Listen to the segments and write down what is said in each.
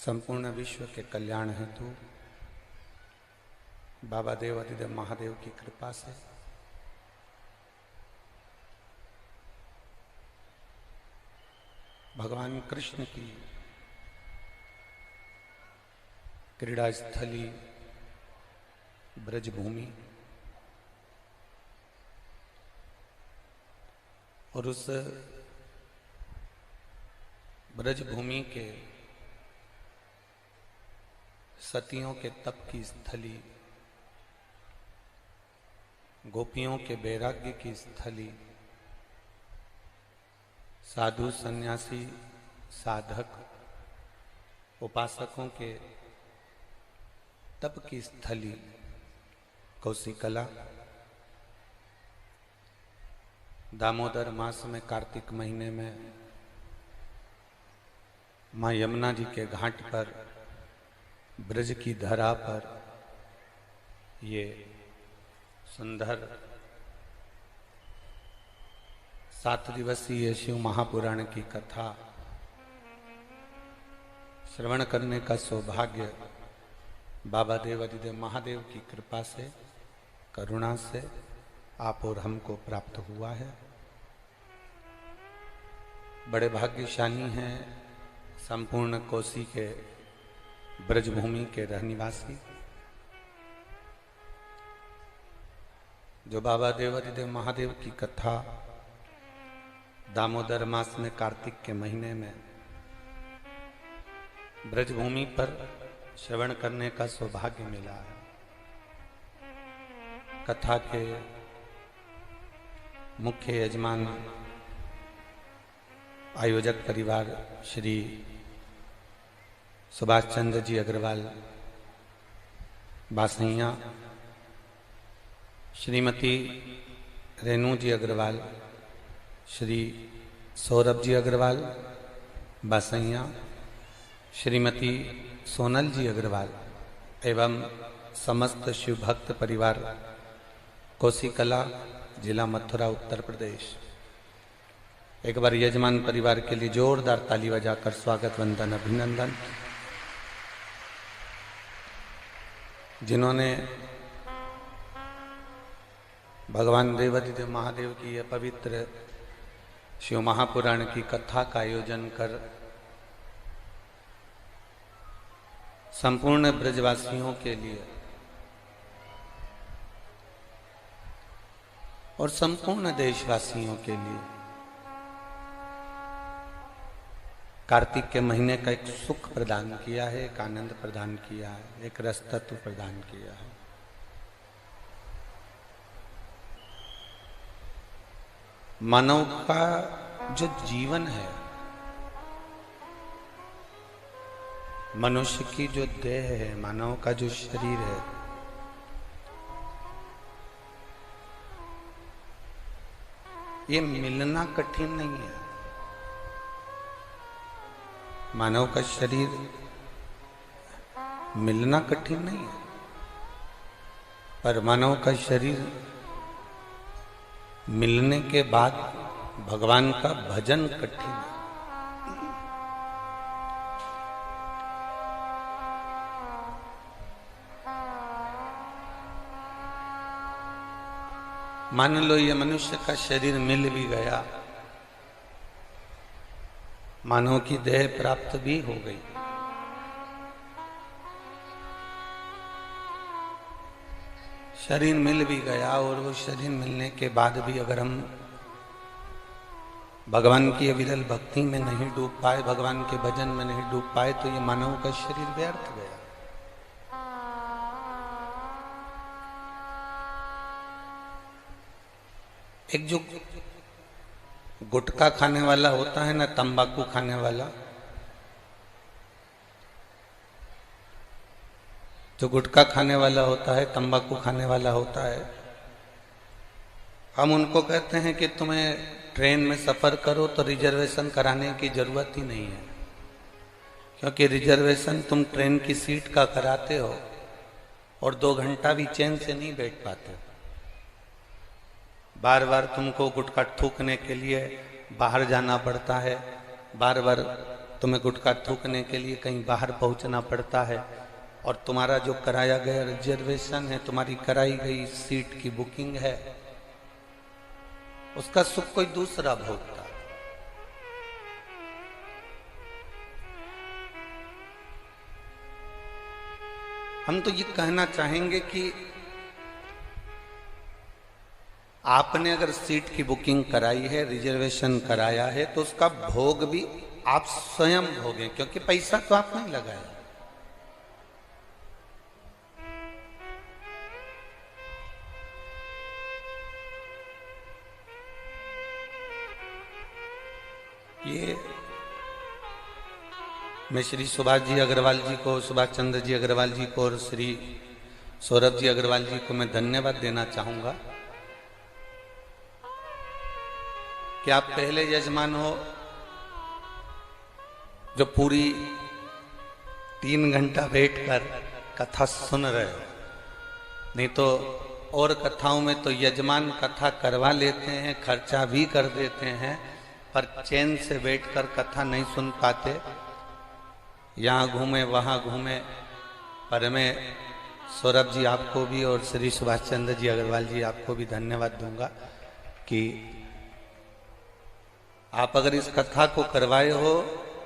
संपूर्ण विश्व के कल्याण हेतु बाबा देव अधिदेव महादेव की कृपा से भगवान कृष्ण की क्रीड़ा स्थली ब्रजभूमि और उस ब्रजभूमि के सतियों के तप की स्थली, गोपियों के वैराग्य की स्थली, साधु सन्यासी साधक उपासकों के तप की स्थली कौशिकला दामोदर मास में कार्तिक महीने में माँ यमुना जी के घाट पर ब्रज की धरा पर ये सुंदर 7 दिवसीय शिव महापुराण की कथा श्रवण करने का सौभाग्य बाबा देव अधिदेव महादेव की कृपा से करुणा से आप और हमको प्राप्त हुआ है। बड़े भाग्यशाली हैं संपूर्ण कोसी के ब्रजभूमि के रहनिवासी, जो बाबा देव अधिदेव महादेव की कथा दामोदर मास में कार्तिक के महीने में ब्रजभूमि पर श्रवण करने का सौभाग्य मिला है। कथा के मुख्य यजमान आयोजक परिवार श्री सुभाष चंद्र जी अग्रवाल बासैया, श्रीमती रेणु जी अग्रवाल, श्री सौरभ जी अग्रवाल बासैया, श्रीमती सोनल जी अग्रवाल एवं समस्त शिव भक्त परिवार कौशिकला जिला मथुरा उत्तर प्रदेश। एक बार यजमान परिवार के लिए जोरदार ताली बजाकर स्वागत वंदन अभिनंदन। जिन्होंने भगवान देव अधिदेव महादेव की यह पवित्र शिव महापुराण की कथा का आयोजन कर संपूर्ण ब्रजवासियों के लिए और संपूर्ण देशवासियों के लिए कार्तिक के महीने का एक सुख प्रदान किया है, एक आनंद प्रदान किया है, एक रस तत्व प्रदान किया है। मानव का जो जीवन है, मनुष्य की जो देह है, मानव का जो शरीर है, ये मिलना कठिन नहीं है। मानव का शरीर मिलना कठिन नहीं है, पर मानव का शरीर मिलने के बाद भगवान का भजन कठिन है। मान लो ये मनुष्य का शरीर मिल भी गया, मानव की देह प्राप्त भी हो गई, शरीर मिल भी गया और वो शरीर मिलने के बाद भी अगर हम भगवान की विरल भक्ति में नहीं डूब पाए, भगवान के भजन में नहीं डूब पाए, तो ये मानव का शरीर व्यर्थ गया। एक जो गुटखा खाने वाला होता है ना, तंबाकू खाने वाला, जो गुटखा खाने वाला होता है, तंबाकू खाने वाला होता है, हम उनको कहते हैं कि तुम्हें ट्रेन में सफर करो तो रिजर्वेशन कराने की जरूरत ही नहीं है, क्योंकि रिजर्वेशन तुम ट्रेन की सीट का कराते हो और 2 घंटा भी चैन से नहीं बैठ पाते। बार बार तुमको गुटखा थूकने के लिए बाहर जाना पड़ता है, बार बार तुम्हें गुटखा थूकने के लिए कहीं बाहर पहुंचना पड़ता है और तुम्हारा जो कराया गया रिजर्वेशन है, तुम्हारी कराई गई सीट की बुकिंग है, उसका सुख कोई दूसरा भोगता है। हम तो ये कहना चाहेंगे कि आपने अगर सीट की बुकिंग कराई है, रिजर्वेशन कराया है, तो उसका भोग भी आप स्वयं भोगें, क्योंकि पैसा तो आप नहीं लगाया। ये मैं श्री सुभाष जी अग्रवाल जी को, सुभाष चंद्र जी अग्रवाल जी को और श्री सौरभ जी अग्रवाल जी को मैं धन्यवाद देना चाहूंगा कि आप पहले यजमान हो जो पूरी 3 घंटा बैठकर कथा सुन रहे हो। नहीं तो और कथाओं में तो यजमान कथा करवा लेते हैं, खर्चा भी कर देते हैं, पर चैन से बैठकर कथा नहीं सुन पाते। यहाँ घूमे वहाँ घूमे। पर मैं सौरभ जी आपको भी और श्री सुभाष चंद्र जी अग्रवाल जी आपको भी धन्यवाद दूंगा कि आप अगर इस कथा को करवाए हो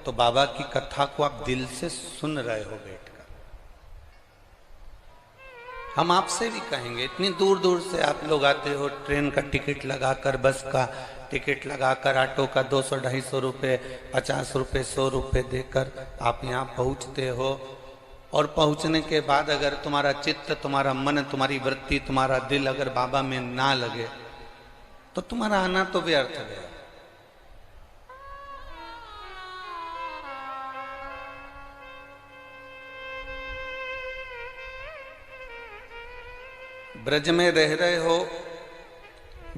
तो बाबा की कथा को आप दिल से सुन रहे हो बैठकर। हम आपसे भी कहेंगे, इतनी दूर दूर से आप लोग आते हो, ट्रेन का टिकट लगाकर, बस का टिकट लगाकर, ऑटो का 200-250 रुपये, 50 रुपये, 100 रुपये देकर आप यहाँ पहुँचते हो। और पहुँचने के बाद अगर तुम्हारा चित्त, तुम्हारा मन, तुम्हारी वृत्ति, तुम्हारा दिल अगर बाबा में ना लगे तो तुम्हारा आना तो व्यर्थ गया। ब्रज में रह रहे हो,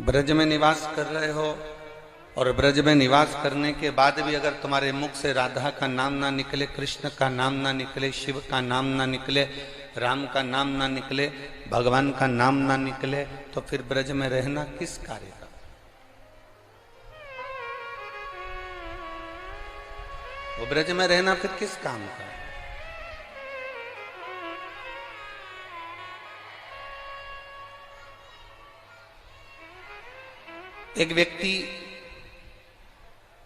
ब्रज में निवास कर रहे हो, और ब्रज में निवास करने के बाद भी अगर तुम्हारे मुख से राधा का नाम ना निकले, कृष्ण का नाम ना निकले, शिव का नाम ना निकले, राम का नाम ना निकले, भगवान का नाम ना निकले, तो फिर ब्रज में रहना किस कार्य का? वो ब्रज में रहना फिर किस काम का? एक व्यक्ति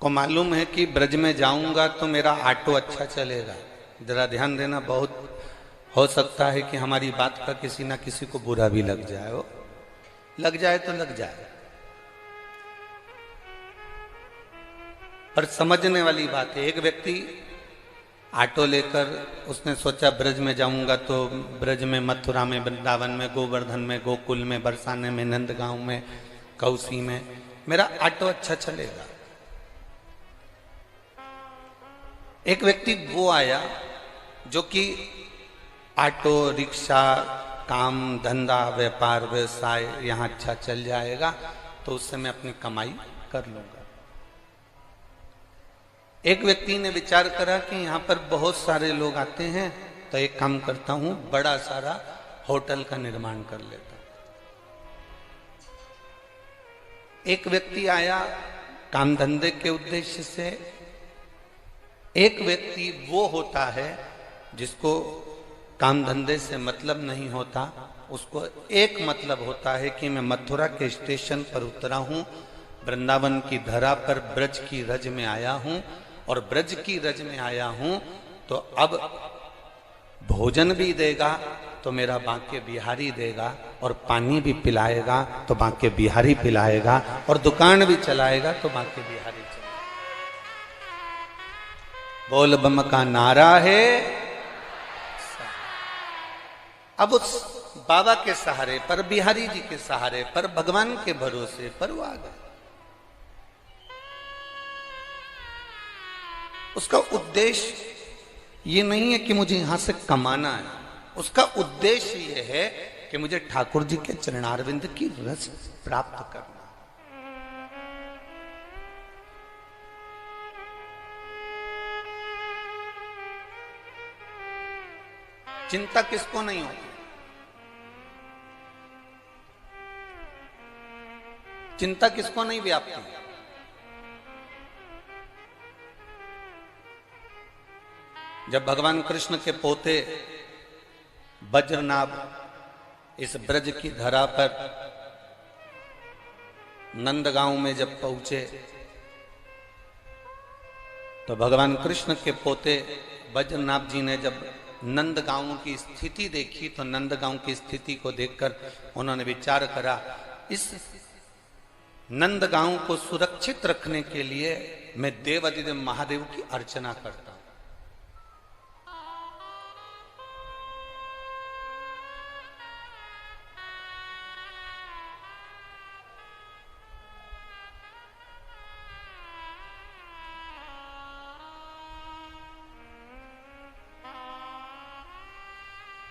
को मालूम है कि ब्रज में जाऊंगा तो मेरा ऑटो अच्छा चलेगा। जरा ध्यान देना, बहुत हो सकता है कि हमारी बात का किसी ना किसी को बुरा भी लग जाए। हो लग जाए तो लग जाए, पर समझने वाली बात है। एक व्यक्ति ऑटो लेकर उसने सोचा ब्रज में जाऊंगा तो ब्रज में, मथुरा में, वृंदावन में, गोवर्धन में, गोकुल में, बरसाने में, नंदगांव में, कौसी में मेरा ऑटो अच्छा चलेगा। एक व्यक्ति वो आया जो कि ऑटो, रिक्शा, काम धंधा, व्यापार, व्यवसाय यहाँ अच्छा चल जाएगा तो उससे मैं अपनी कमाई कर लूंगा। एक व्यक्ति ने विचार करा कि यहाँ पर बहुत सारे लोग आते हैं तो एक काम करता हूं, बड़ा सारा होटल का निर्माण कर लेता हूं। एक व्यक्ति आया काम धंधे के उद्देश्य से। एक व्यक्ति वो होता है जिसको काम धंधे से मतलब नहीं होता, उसको एक मतलब होता है कि मैं मथुरा के स्टेशन पर उतरा हूं, वृंदावन की धरा पर ब्रज की रज में आया हूं, और ब्रज की रज में आया हूं तो अब भोजन भी देगा तो मेरा बांके बिहारी देगा, और पानी भी पिलाएगा तो बांके बिहारी पिलाएगा, और दुकान भी चलाएगा तो बांके बिहारी चलाएगा। बोल बम का नारा है। अब उस बाबा के सहारे पर, बिहारी जी के सहारे पर, भगवान के भरोसे पर वो आ गए। उसका उद्देश्य ये नहीं है कि मुझे यहां से कमाना है, उसका उद्देश्य ये है कि मुझे ठाकुर जी के चरणारविंद की रस प्राप्त करना। चिंता किसको नहीं होती? चिंता किसको नहीं व्यापती? जब भगवान कृष्ण के पोते वज्रनाभ इस ब्रज की धरा पर नंदगांव में जब पहुंचे तो भगवान कृष्ण के पोते वज्रनाभ जी ने जब नंदगांव की स्थिति देखी तो नंदगांव की स्थिति को देखकर उन्होंने विचार करा, इस नंदगांव को सुरक्षित रखने के लिए मैं देवाधिदेव महादेव की अर्चना करता हूं।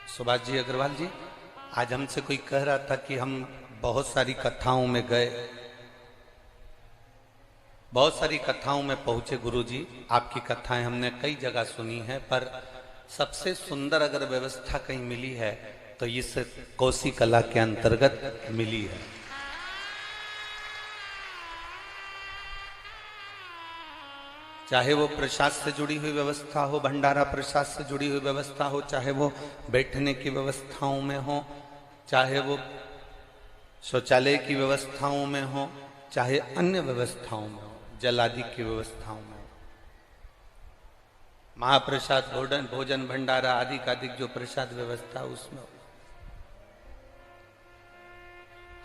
सुभाष जी अग्रवाल जी, आज हमसे कोई कह रहा था कि हम बहुत सारी कथाओं में गए, बहुत सारी कथाओं में पहुंचे। गुरु जी आपकी कथाएं हमने कई जगह सुनी है, पर सबसे सुंदर अगर व्यवस्था कहीं मिली है तो इस कोसी कला के अंतर्गत मिली है। चाहे वो प्रसाद से जुड़ी हुई व्यवस्था हो, भंडारा प्रसाद से जुड़ी हुई व्यवस्था हो, चाहे वो बैठने की व्यवस्थाओं में हो, चाहे वो शौचालय की व्यवस्थाओं में हो, चाहे अन्य व्यवस्थाओं में हो, जल आदि की व्यवस्थाओं में हो, महाप्रसाद भोजन भंडारा आदि का अधिक जो प्रसाद व्यवस्था उसमें हो।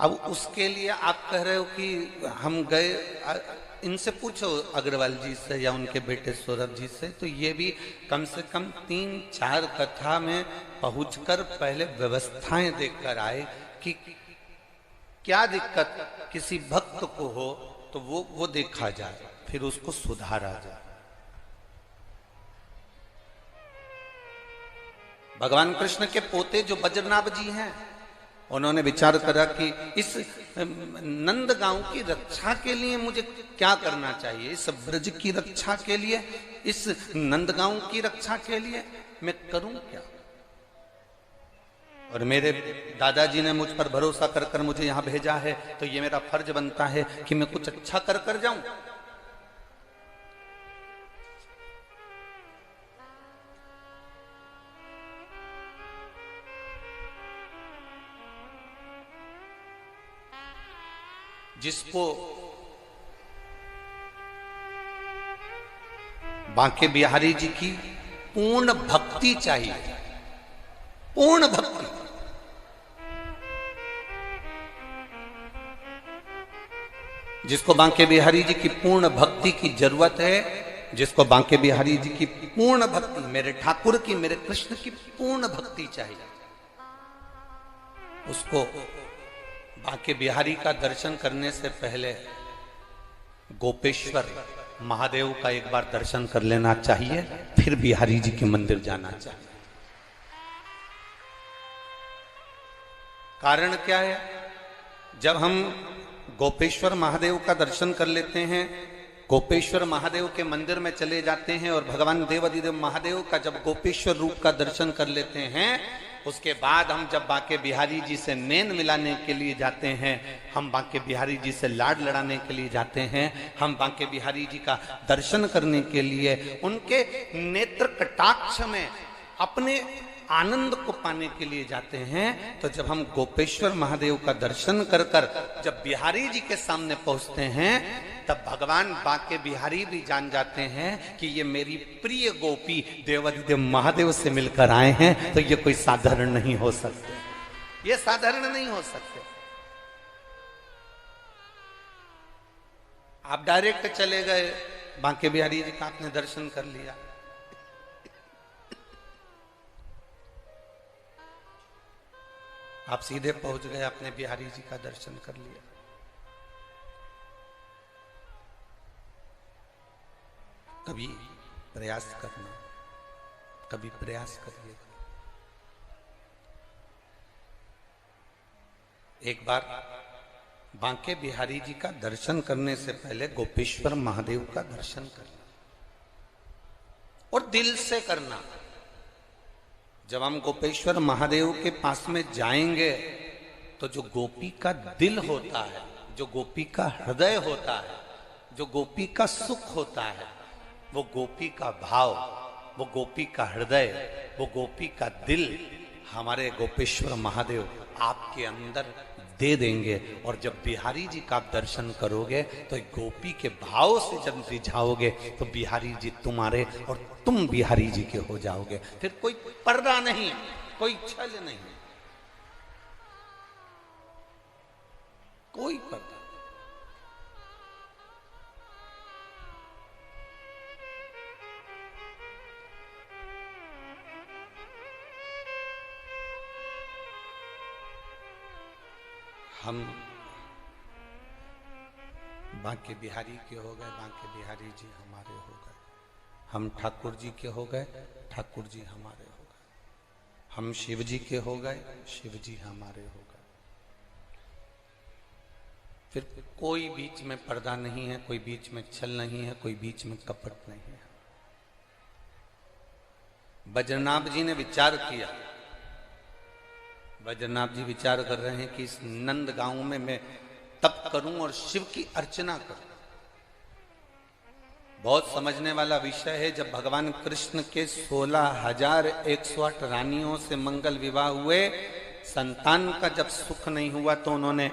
अब उसके लिए आप कह रहे हो कि हम गए, इनसे पूछो अग्रवाल जी से या उनके बेटे सौरभ जी से, तो ये भी कम से कम 3-4 कथा में पहुंचकर पहले व्यवस्थाएं देखकर आए कि क्या दिक्कत किसी भक्त को हो तो वो देखा जाए, फिर उसको सुधारा जाए। भगवान कृष्ण के पोते जो वज्रनाभ जी हैं, उन्होंने विचार करा कि इस नंदगांव की रक्षा के लिए मुझे क्या करना चाहिए, इस ब्रज की रक्षा के लिए, इस नंदगांव की रक्षा के लिए मैं करूं क्या। और मेरे दादाजी ने मुझ पर भरोसा कर कर मुझे यहां भेजा है, तो ये मेरा फर्ज बनता है कि मैं कुछ अच्छा कर कर जाऊं। जिसको बांके बिहारी जी की पूर्ण भक्ति चाहिए, पूर्ण भक्ति, जिसको बांके बिहारी जी की पूर्ण भक्ति की जरूरत है, जिसको बांके बिहारी जी की पूर्ण भक्ति, मेरे ठाकुर की, मेरे कृष्ण की पूर्ण भक्ति चाहिए, उसको बांके बिहारी का दर्शन करने से पहले गोपेश्वर महादेव का एक बार दर्शन कर लेना चाहिए, फिर बिहारी जी के मंदिर जाना चाहिए। कारण क्या है, जब हम गोपेश्वर महादेव का दर्शन कर लेते हैं, गोपेश्वर महादेव के मंदिर में चले जाते हैं और भगवान देवाधिदेव महादेव का जब गोपेश्वर रूप का दर्शन कर लेते हैं, उसके बाद हम जब बांके बिहारी जी से नैन मिलाने के लिए जाते हैं, हम बांके बिहारी जी से लाड लड़ाने के लिए जाते हैं, हम बांके बिहारी जी का दर्शन करने के लिए उनके नेत्र कटाक्ष में अपने आनंद को पाने के लिए जाते हैं, तो जब हम गोपेश्वर महादेव का दर्शन कर कर जब बिहारी जी के सामने पहुंचते हैं, तब भगवान बांके बिहारी भी जान जाते हैं कि ये मेरी प्रिय गोपी देवाधिदेव महादेव से मिलकर आए हैं, तो ये कोई साधारण नहीं हो सकते, ये साधारण नहीं हो सकते। आप डायरेक्ट चले गए, बांके बिहारी जी का आपने दर्शन कर लिया, आप सीधे पहुंच गए, अपने बिहारी जी का दर्शन कर लिया। कभी प्रयास करना, कभी प्रयास करिएगा। एक बार बांके बिहारी जी का दर्शन करने से पहले गोपेश्वर महादेव का दर्शन करना, और दिल से करना। जब हम गोपेश्वर महादेव के पास में जाएंगे, तो जो गोपी का दिल होता है, जो गोपी का हृदय होता है, जो गोपी का सुख होता है, वो गोपी का भाव, वो गोपी का हृदय, वो गोपी का दिल हमारे गोपेश्वर महादेव आपके अंदर दे देंगे। और जब बिहारी जी का आप दर्शन करोगे तो गोपी के भाव से जब रिझाओगे तो बिहारी जी तुम्हारे और तुम बिहारी जी के हो जाओगे। फिर कोई पर्दा नहीं, कोई छल नहीं, कोई पर्दा। हम बांके बिहारी के हो गए, बांके बिहारी जी हमारे हो गए। हम ठाकुर जी के हो गए, ठाकुर जी हमारे हो गए। हम शिव जी के हो गए, शिव जी हमारे हो गए। फिर कोई बीच में पर्दा नहीं है, कोई बीच में छल नहीं है, कोई बीच में कपट नहीं है। बद्रीनाथ जी ने विचार किया, बद्रीनाथ जी विचार कर रहे हैं कि इस नंद गांव में मैं तप करूं और शिव की अर्चना करूं। बहुत समझने वाला विषय है। जब भगवान कृष्ण के 16,108 रानियों से मंगल विवाह हुए, संतान का जब सुख नहीं हुआ तो उन्होंने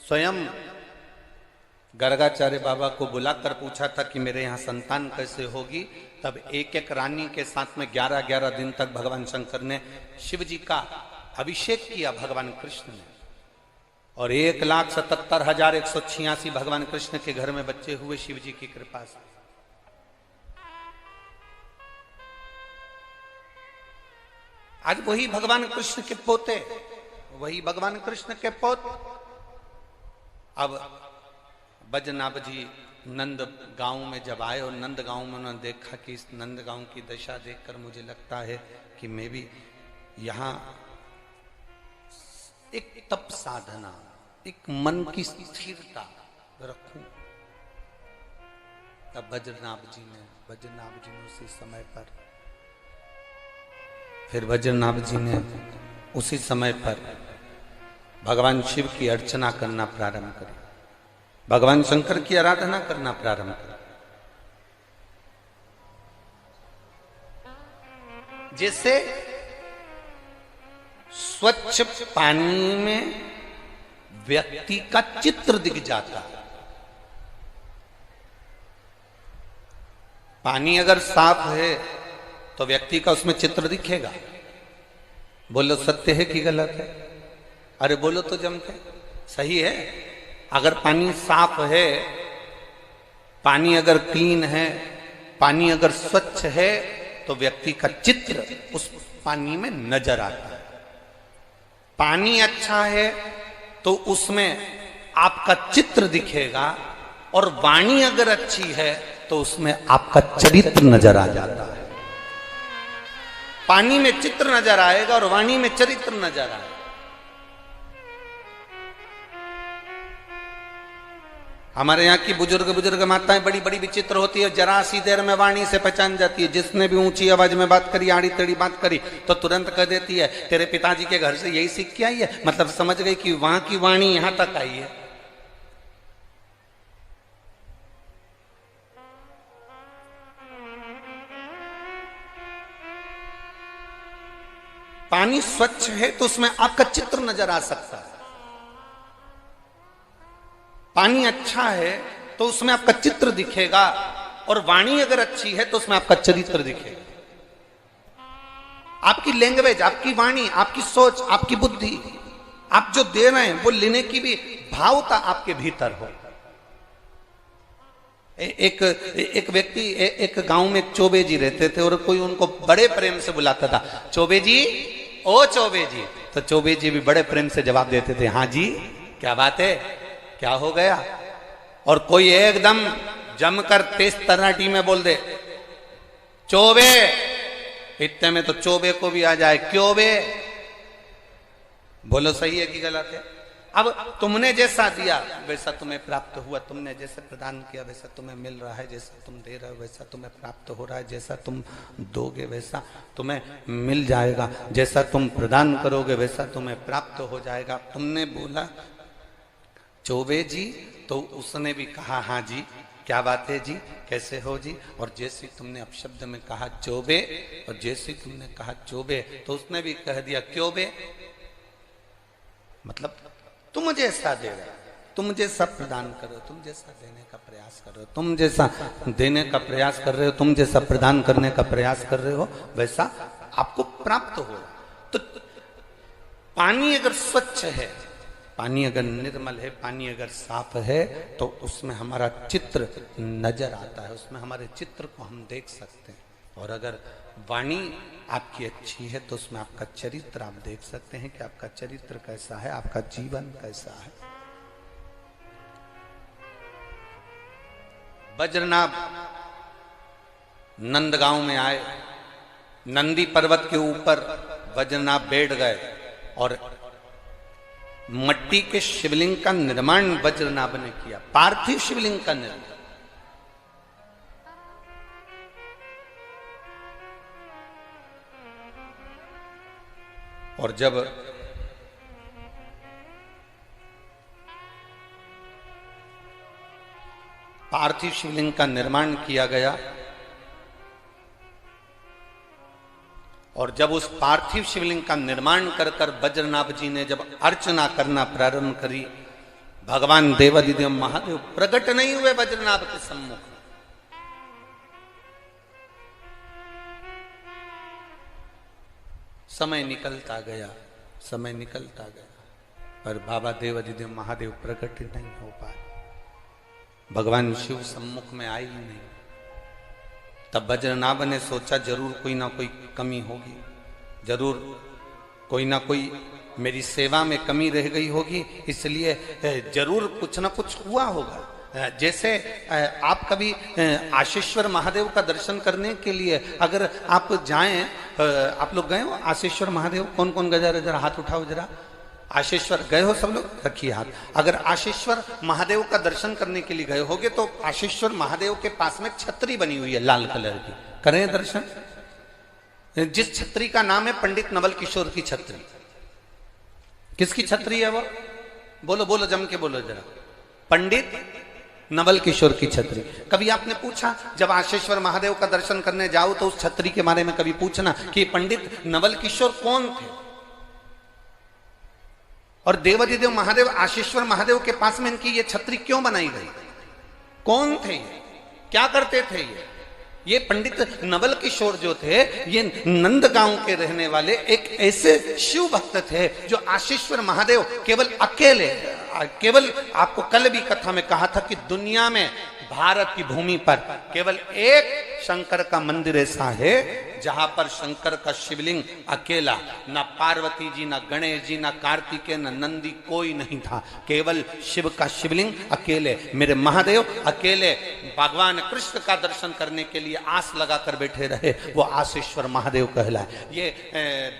स्वयं गर्गाचार्य बाबा को बुलाकर पूछा था कि मेरे यहाँ संतान कैसे होगी। तब एक एक रानी के साथ में 11-11 दिन तक भगवान शंकर ने शिव जी का अभिषेक किया भगवान कृष्ण ने, और 1,77,186 भगवान कृष्ण के घर में बच्चे हुए शिव जी की कृपा से। आज वही भगवान कृष्ण के पोते, वही भगवान कृष्ण के पोत। अब बद्रीनाथ जी नंद गांव में जब आए और नंद गांव में उन्होंने देखा कि इस नंद गांव की दशा देखकर मुझे लगता है कि मैं भी यहाँ एक तप साधना, एक मन की स्थिरता रखूं। तब बद्रीनाथ जी ने उसी समय पर, फिर बद्रीनाथ जी ने उसी समय पर भगवान शिव की अर्चना करना प्रारंभ करी, भगवान शंकर की आराधना करना प्रारंभ करी। जैसे स्वच्छ पानी में व्यक्ति का चित्र दिख जाता है। पानी अगर साफ है तो व्यक्ति का उसमें चित्र दिखेगा। बोलो सत्य है कि गलत है? अरे बोलो तो जम के, सही है। अगर पानी साफ है, पानी अगर क्लीन है, पानी अगर स्वच्छ है तो व्यक्ति का चित्र उस पानी में नजर आता है। पानी अच्छा है तो उसमें आपका चित्र दिखेगा, और वाणी अगर अच्छी है तो उसमें आपका चरित्र नजर आ जाता है। पानी में चित्र नजर आएगा और वाणी में चरित्र नजर आएगा। हमारे यहाँ की बुजुर्ग माताएं बड़ी बड़ी विचित्र होती है, जरा सी देर में वाणी से पहचान जाती है। जिसने भी ऊंची आवाज में बात करी, आड़ी टेढ़ी बात करी, तो तुरंत कह देती है तेरे पिताजी के घर से यही सीख के आई है। मतलब समझ गई कि वहां की वाणी यहां तक आई है। पानी स्वच्छ है तो उसमें आपका चित्र नजर आ सकता है। पानी अच्छा है तो उसमें आपका चित्र दिखेगा, और वाणी अगर अच्छी है तो उसमें आपका चरित्र दिखेगा। आपकी लैंग्वेज, आपकी वाणी, आपकी सोच, आपकी बुद्धि, आप जो दे रहे हैं वो लेने की भी भावता आपके भीतर हो। एक व्यक्ति, एक गांव में एक चौबे जी रहते थे, और कोई उनको बड़े प्रेम से बुलाता था, चौबे जी, ओ चौबे जी। तो चौबे जी भी बड़े प्रेम से जवाब देते थे, हाँ जी, क्या बात है, क्या हो गया। और कोई एकदम जमकर तेज तराटी में बोल दे, चौबे, इतने में तो चौबे को भी आ जाए, क्यों बे। बोलो सही है कि गलत है? अब तुमने जैसा दिया वैसा तुम्हें प्राप्त हुआ, तुमने जैसे प्रदान किया वैसा तुम्हें मिल रहा है, जैसा तुम दे रहे हो वैसा तुम्हें प्राप्त हो रहा है, जैसा तुम दोगे वैसा तुम्हें मिल जाएगा, जैसा तुम प्रदान करोगे वैसा तुम्हें प्राप्त हो जाएगा। तुमने बोला चौबे जी, तो उसने भी कहा हाँ जी, क्या बात है जी, कैसे हो जी? और जैसे तुमने अपशब्द में कहा चोबे, और जैसे तुमने कहा चोबे, तो उसने भी कह दिया क्यों बे, मतलब तुम जैसा दे रहे, तुम जैसा प्रदान करो, तुम जैसा देने का प्रयास कर रहे हो, तुम जैसा देने का प्रयास कर रहे हो, तुम जैसा प्रदान करने का प्रयास कर रहे हो, वैसा आपको प्राप्त हो। तो पानी अगर स्वच्छ है, पानी अगर निर्मल है, पानी अगर साफ है, तो उसमें हमारा चित्र नजर आता है, उसमें हमारे चित्र को हम देख सकते हैं। और अगर वाणी आपकी अच्छी है तो उसमें आपका चरित्र आप देख सकते हैं कि आपका चरित्र कैसा है, आपका जीवन कैसा है। वज्रनाभ नंदगांव में आए, नंदी पर्वत के ऊपर वज्रनाभ बैठ गए और मट्टी के शिवलिंग का निर्माण वज्रनाभ ने किया, पार्थिव शिवलिंग का निर्माण। और जब पार्थिव शिवलिंग का निर्माण किया गया और जब उस पार्थिव शिवलिंग का निर्माण कर कर वज्रनाभ जी ने जब अर्चना करना प्रारंभ करी, भगवान देवादिदेव महादेव प्रकट नहीं हुए वज्रनाभ के सम्मुख। समय निकलता गया, समय निकलता गया, पर बाबा देवादिदेव महादेव प्रकट नहीं हो पाए, भगवान शिव सम्मुख में आए ही नहीं। तब वज्रनाभ ने सोचा जरूर कोई ना कोई कमी होगी, जरूर कोई ना कोई मेरी सेवा में कमी रह गई होगी, इसलिए जरूर कुछ ना कुछ हुआ होगा। जैसे आप कभी आशीश्वर महादेव का दर्शन करने के लिए अगर आप जाएं, आप लोग गए हो आशीश्वर महादेव? कौन कौन गए? जरा हाथ उठाओ जरा। आशीश्वर गए हो सब लोग? रखिए हाथ। अगर आशीश्वर महादेव का दर्शन करने के लिए गए होगे तो आशीश्वर महादेव के पास में छतरी बनी हुई है लाल कलर की, करें दर्शन। जिस छतरी का नाम है पंडित नवल किशोर की छतरी। किसकी छतरी है वो? बोलो बोलो, जम के बोलो जरा। पंडित नवल किशोर की छतरी। कभी आपने पूछा जब आशीश्वर महादेव का दर्शन करने जाओ तो उस छतरी के बारे में कभी पूछना कि पंडित नवल किशोर कौन थे, और देवादिदेव महादेव आशीश्वर महादेव के पास में इनकी ये छतरी क्यों बनाई गई, कौन थे ये, क्या करते थे ये पंडित नवल किशोर जो थे ये नंदगांव के रहने वाले एक ऐसे शिव भक्त थे जो आशीश्वर महादेव केवल अकेले, केवल आपको कल भी कथा में कहा था कि दुनिया में भारत की भूमि पर केवल एक शंकर का मंदिर ऐसा है जहां पर शंकर का शिवलिंग अकेला, ना पार्वती जी, ना गणेश जी, ना कार्तिकेय, ना नंदी, कोई नहीं था, केवल शिव का शिवलिंग अकेले। मेरे महादेव अकेले भगवान कृष्ण का दर्शन करने के लिए आस लगाकर बैठे रहे, वो आशीश्वर महादेव कहलाए। ये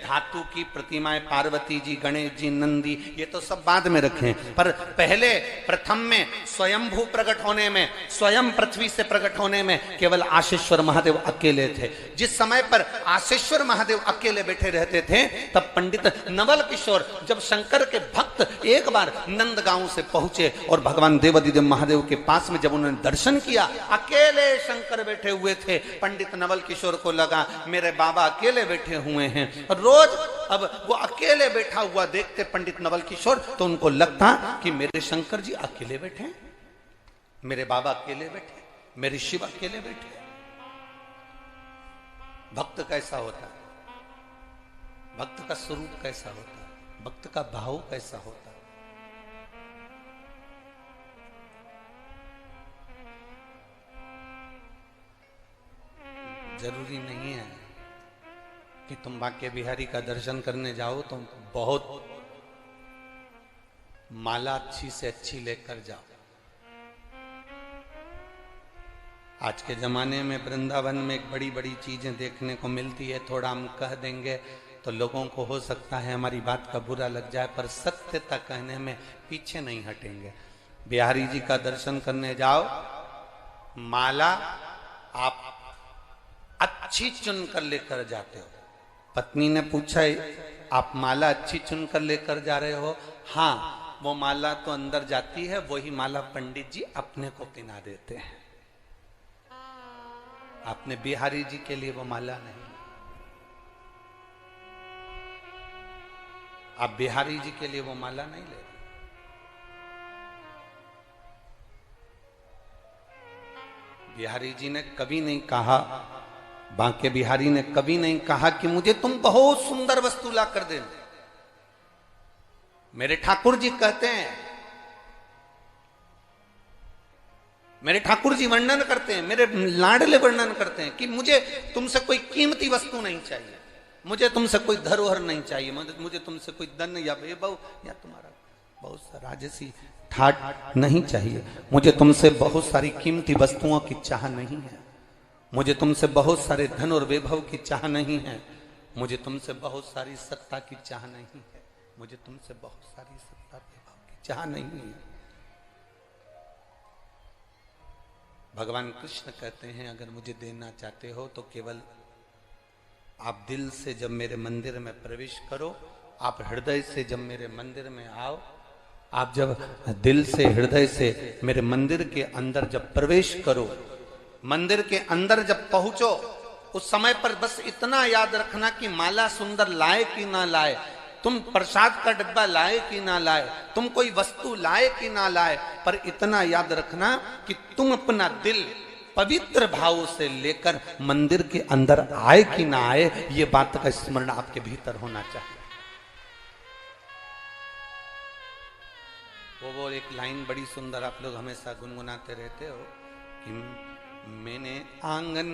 धातु की प्रतिमाएं पार्वती जी, गणेश जी, नंदी, ये तो सब बाद में रखे, पर पहले प्रथम में स्वयंभू प्रकट होने में, स्वयं पृथ्वी से प्रकट होने में केवल आशीश्वर महादेव अकेले थे। जिस समय पर आशीश्वर महादेव अकेले बैठे रहते थे तब पंडित नवल किशोर जब शंकर के भक्त एक बार नंदगांव से पहुंचे और भगवान देवादिदेव महादेव के पास में जब उन्होंने दर्शन किया, अकेले शंकर बैठे हुए थे। पंडित नवल किशोर को लगा मेरे बाबा अकेले बैठे हुए हैं, और रोज अब वो अकेले बैठा हुआ देखते पंडित नवल किशोर तो उनको लगता कि मेरे शंकर जी अकेले बैठे, मेरे बाबा अकेले बैठे, मेरे शिव अकेले बैठे। भक्त कैसा होता है, भक्त का स्वरूप कैसा होता है, भक्त का भाव कैसा होता है। जरूरी नहीं है कि तुम बांके बिहारी का दर्शन करने जाओ तो बहुत माला अच्छी से अच्छी लेकर जाओ। आज के ज़माने में वृंदावन में एक बड़ी बड़ी चीज़ें देखने को मिलती है, थोड़ा हम कह देंगे तो लोगों को हो सकता है हमारी बात का बुरा लग जाए, पर सत्यता कहने में पीछे नहीं हटेंगे। बिहारी जी का दर्शन करने जाओ, माला आप अच्छी चुन कर लेकर जाते हो। पत्नी ने पूछा आप माला अच्छी चुन कर लेकर जा रहे हो? हाँ, वो माला तो अंदर जाती है, वही माला पंडित जी अपने को पहना देते हैं। आपने बिहारी जी के लिए वो माला नहीं, आप बिहारी जी के लिए वो माला नहीं ले। बिहारी जी ने कभी नहीं कहा, बांके बिहारी ने कभी नहीं कहा कि मुझे तुम बहुत सुंदर वस्तु ला कर देना। मेरे ठाकुर जी कहते हैं, मेरे ठाकुर जी वर्णन करते हैं, मेरे लाडले वर्णन करते हैं कि मुझे तुमसे कोई कीमती वस्तु नहीं चाहिए, मुझे तुमसे कोई धरोहर नहीं चाहिए, मुझे तुमसे कोई धन या वैभव या तुम्हारा बहुत सा राजसी ठाट नहीं चाहिए। मुझे तुमसे बहुत सारी कीमती वस्तुओं की चाह नहीं है, मुझे तुमसे बहुत सारे धन और वैभव की चाह नहीं है, मुझे तुमसे बहुत सारी सत्ता की चाह नहीं है, मुझे तुमसे बहुत सारी सत्ता वैभव की चाह नहीं है। भगवान कृष्ण कहते हैं अगर मुझे देना चाहते हो तो केवल आप दिल से जब मेरे मंदिर में प्रवेश करो, आप हृदय से जब मेरे मंदिर में आओ, आप जब दिल से हृदय से मेरे मंदिर के अंदर जब प्रवेश करो, मंदिर के अंदर जब पहुंचो, उस समय पर बस इतना याद रखना कि माला सुंदर लाए कि ना लाए, तुम प्रसाद का डिब्बा लाए कि ना लाए, तुम कोई वस्तु लाए कि ना लाए, पर इतना याद रखना कि तुम अपना दिल पवित्र भाव से लेकर मंदिर के अंदर आए कि ना आए, ये बात का स्मरण आपके भीतर होना चाहिए। वो एक लाइन बड़ी सुंदर आप लोग हमेशा गुनगुनाते रहते हो कि मैंने आंगन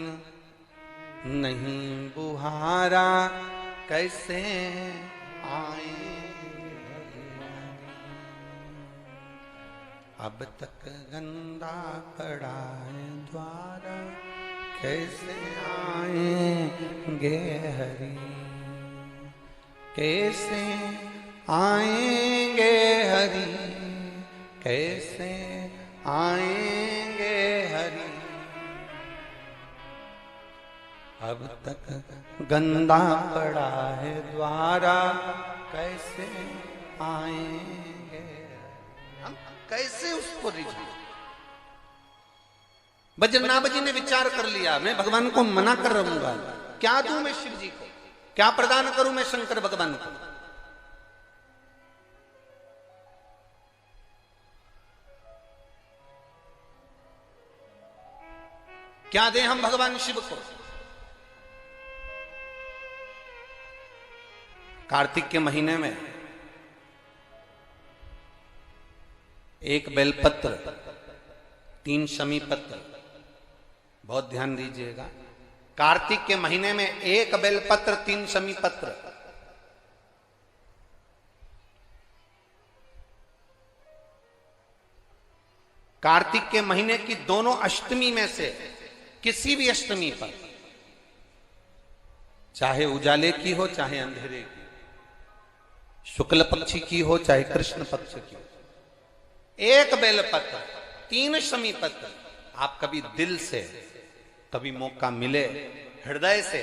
नहीं बुहारा कैसे आए, अब तक गंदा पड़ा है द्वारा कैसे आएंगे हरि, कैसे आएंगे हरि, कैसे आएंगे हरि, अब तक गंदा पड़ा है द्वारा कैसे आएंगे, हम कैसे उसको रिझाएं। बजरनाभ जी ने विचार कर लिया, मैं भगवान को मना कर रहूंगा, क्या दूं मैं शिव जी को, क्या प्रदान करूं मैं शंकर भगवान को। क्या दें हम भगवान शिव को। कार्तिक के महीने में एक बेलपत्र, 3 शमी पत्र, बहुत ध्यान दीजिएगा, कार्तिक के महीने में एक बेलपत्र 3 शमी पत्र, कार्तिक के महीने की दोनों अष्टमी में से किसी भी अष्टमी पर, चाहे उजाले की हो चाहे अंधेरे की, शुक्ल पक्षी की हो चाहे कृष्ण पक्ष की, एक बेलपत्र 3 शमी पत्र, आप कभी दिल से, कभी मौका मिले हृदय से,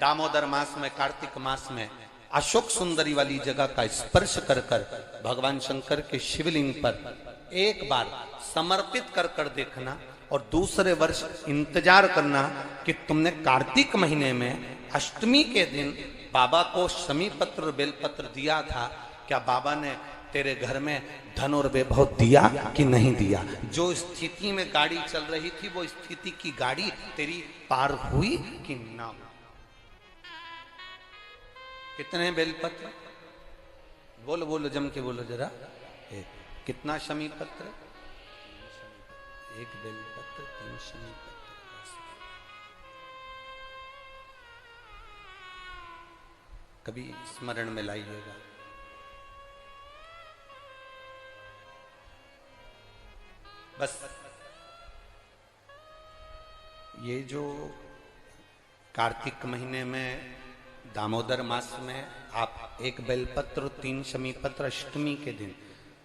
दामोदर मास में, कार्तिक मास में अशोक सुंदरी वाली जगह का स्पर्श कर कर भगवान शंकर के शिवलिंग पर एक बार समर्पित कर कर देखना, और दूसरे वर्ष इंतजार करना कि तुमने कार्तिक महीने में अष्टमी के दिन बाबा को शमी पत्र और बेलपत्र दिया था, क्या बाबा ने तेरे घर में धन और वैभव दिया कि नहीं दिया। जो स्थिति में गाड़ी चल रही थी वो स्थिति की गाड़ी तेरी पार हुई कि ना हुई। कितने बेलपत्र, बोलो बोलो जम के बोलो जरा, कितना शमी पत्र, एक बेलपत्र 3 शमी पत्र। कभी स्मरण में लाइएगा। बस ये जो कार्तिक महीने में दामोदर मास में आप एक बेलपत्र 3 शमी पत्र अष्टमी के दिन,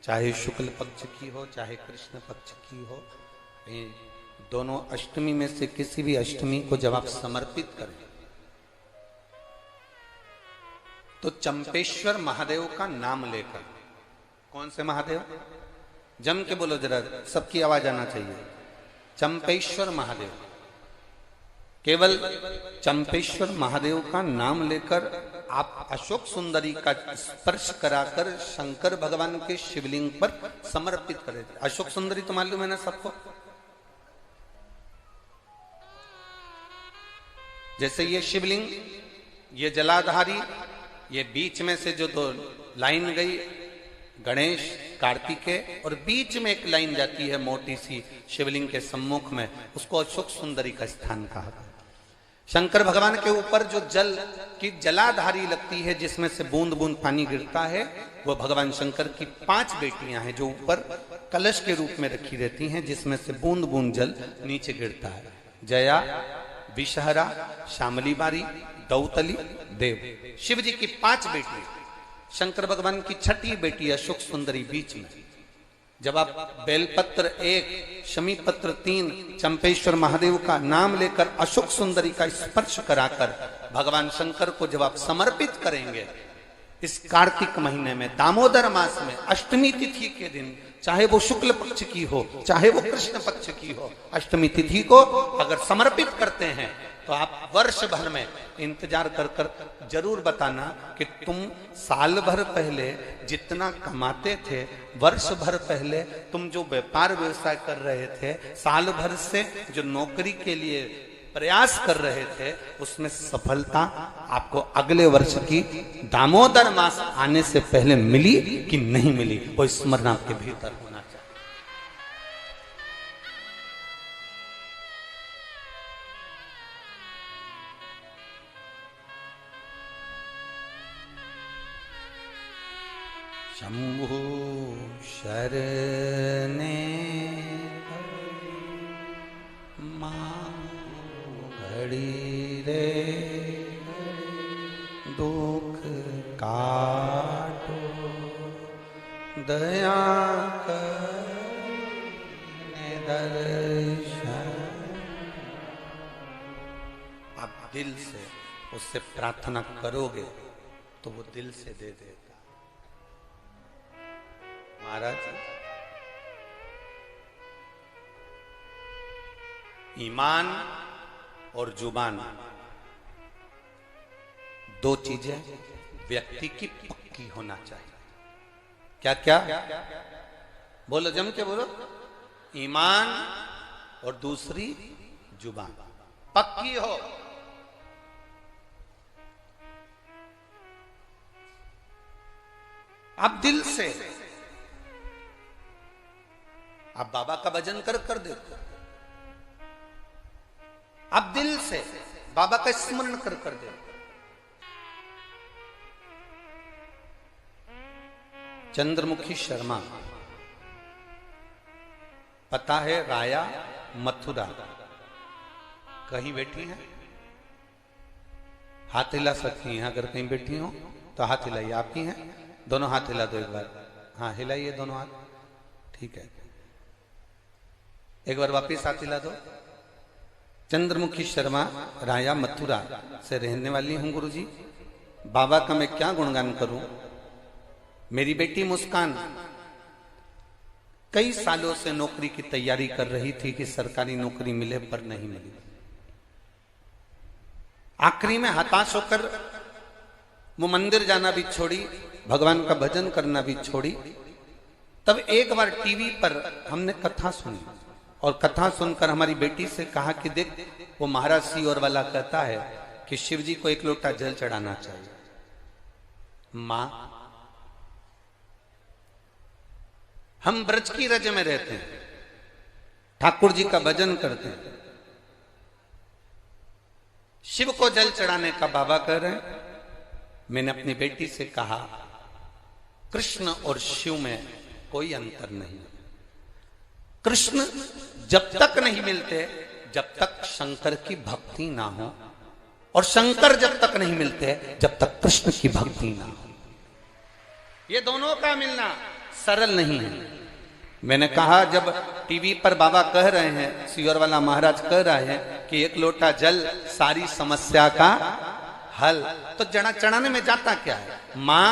चाहे शुक्ल पक्ष की हो चाहे कृष्ण पक्ष की हो, दोनों अष्टमी में से किसी भी अष्टमी को जब आप समर्पित करें तो चंपेश्वर महादेव का नाम लेकर, कौन से महादेव, जम के बोलो जरा, सबकी आवाज आना चाहिए, चंपेश्वर महादेव केवल चंपेश्वर महादेव का नाम लेकर आप अशोक सुंदरी का स्पर्श कराकर शंकर भगवान के शिवलिंग पर समर्पित करें। अशोक सुंदरी तो मालूम है ना सबको। जैसे ये शिवलिंग, ये जलाधारी, ये बीच में से जो दो लाइन गई गणेश कार्तिकेय, और बीच में एक लाइन जाती है मोटी सी शिवलिंग के सम्मुख में, उसको अशोक सुंदरी का स्थान कहा। शंकर भगवान के ऊपर जो जल की जलाधारी लगती है जिसमें से बूंद बूंद पानी गिरता है, वो भगवान शंकर की 5 बेटियां हैं जो ऊपर कलश के रूप में रखी रहती हैं जिसमें से बूंद बूंद जल नीचे गिरता है। जया, विषहरा, शामली बारी, दौतली, देव, शिव जी की 5 बेटी। शंकर भगवान की 6ठी बेटी अशोक सुंदरी बीच में। जब आप बेलपत्र 1, शमी पत्र 3, चंपेश्वर महादेव का नाम लेकर अशोक सुंदरी का स्पर्श कराकर भगवान शंकर को जब आप समर्पित करेंगे इस कार्तिक महीने में, दामोदर मास में, अष्टमी तिथि के दिन, चाहे वो शुक्ल पक्ष की हो चाहे वो कृष्ण पक्ष की हो, अष्टमी तिथि को अगर समर्पित करते हैं तो आप वर्ष भर में इंतजार कर कर जरूर बताना कि तुम साल भर पहले जितना कमाते थे, वर्ष भर पहले तुम जो व्यापार व्यवसाय कर रहे थे, साल भर से जो नौकरी के लिए प्रयास कर रहे थे, उसमें सफलता आपको अगले वर्ष की दामोदर मास आने से पहले मिली कि नहीं मिली, वो स्मरण आपके भीतर होना चाहिए। शंभु शरणे घड़ी रे दुख काटो दया करने दर्शन। आप दिल से उससे प्रार्थना करोगे तो वो दिल से दे देगा। महाराज, ईमान और जुबान 2 चीजें व्यक्ति की पक्की होना चाहिए। क्या क्या बोलो, जम के बोलो। ईमान और दूसरी जुबान पक्की हो। आप दिल से, आप बाबा का भजन कर देखो, आप दिल से बाबा का स्मरण कर दे। चंद्रमुखी शर्मा, पता है राया मथुरा, कहीं बैठी हैं? हाथ हिला सकती हैं अगर कहीं बैठी हो तो हाथ हिलाइए। आप ही हैं? दोनों हाथ हिला दो एक बार। हाँ, हिलाइए दोनों हाथ। ठीक है, एक बार वापिस हाथ हिला दो। चंद्रमुखी शर्मा, राया मथुरा से रहने वाली हूं गुरुजी। बाबा का मैं क्या गुणगान करूं। मेरी बेटी मुस्कान कई सालों से नौकरी की तैयारी कर रही थी कि सरकारी नौकरी मिले, पर नहीं मिली। आखिरी में हताश होकर वो मंदिर जाना भी छोड़ी, भगवान का भजन करना भी छोड़ी। तब एक बार टीवी पर हमने कथा सुनी और कथा सुनकर हमारी बेटी से कहा कि देख, वो महाराज सीओर वाला कहता है कि शिव जी को 1 लोटा जल चढ़ाना चाहिए। मां, हम ब्रज की रज में रहते हैं, ठाकुर जी का भजन करते हैं, शिव को जल चढ़ाने का बाबा कह रहे हैं। मैंने अपनी बेटी से कहा, कृष्ण और शिव में कोई अंतर नहीं। कृष्ण जब तक नहीं मिलते जब तक शंकर की भक्ति ना हो, और शंकर जब तक नहीं मिलते जब तक कृष्ण की भक्ति ना हो। ये दोनों का मिलना सरल नहीं है। मैंने कहा, जब टीवी पर बाबा कह रहे हैं, सीओर वाला महाराज कह रहे हैं कि 1 लोटा जल सारी समस्या का हल, तो जड़ा चढ़ाने में जाता क्या है। मां,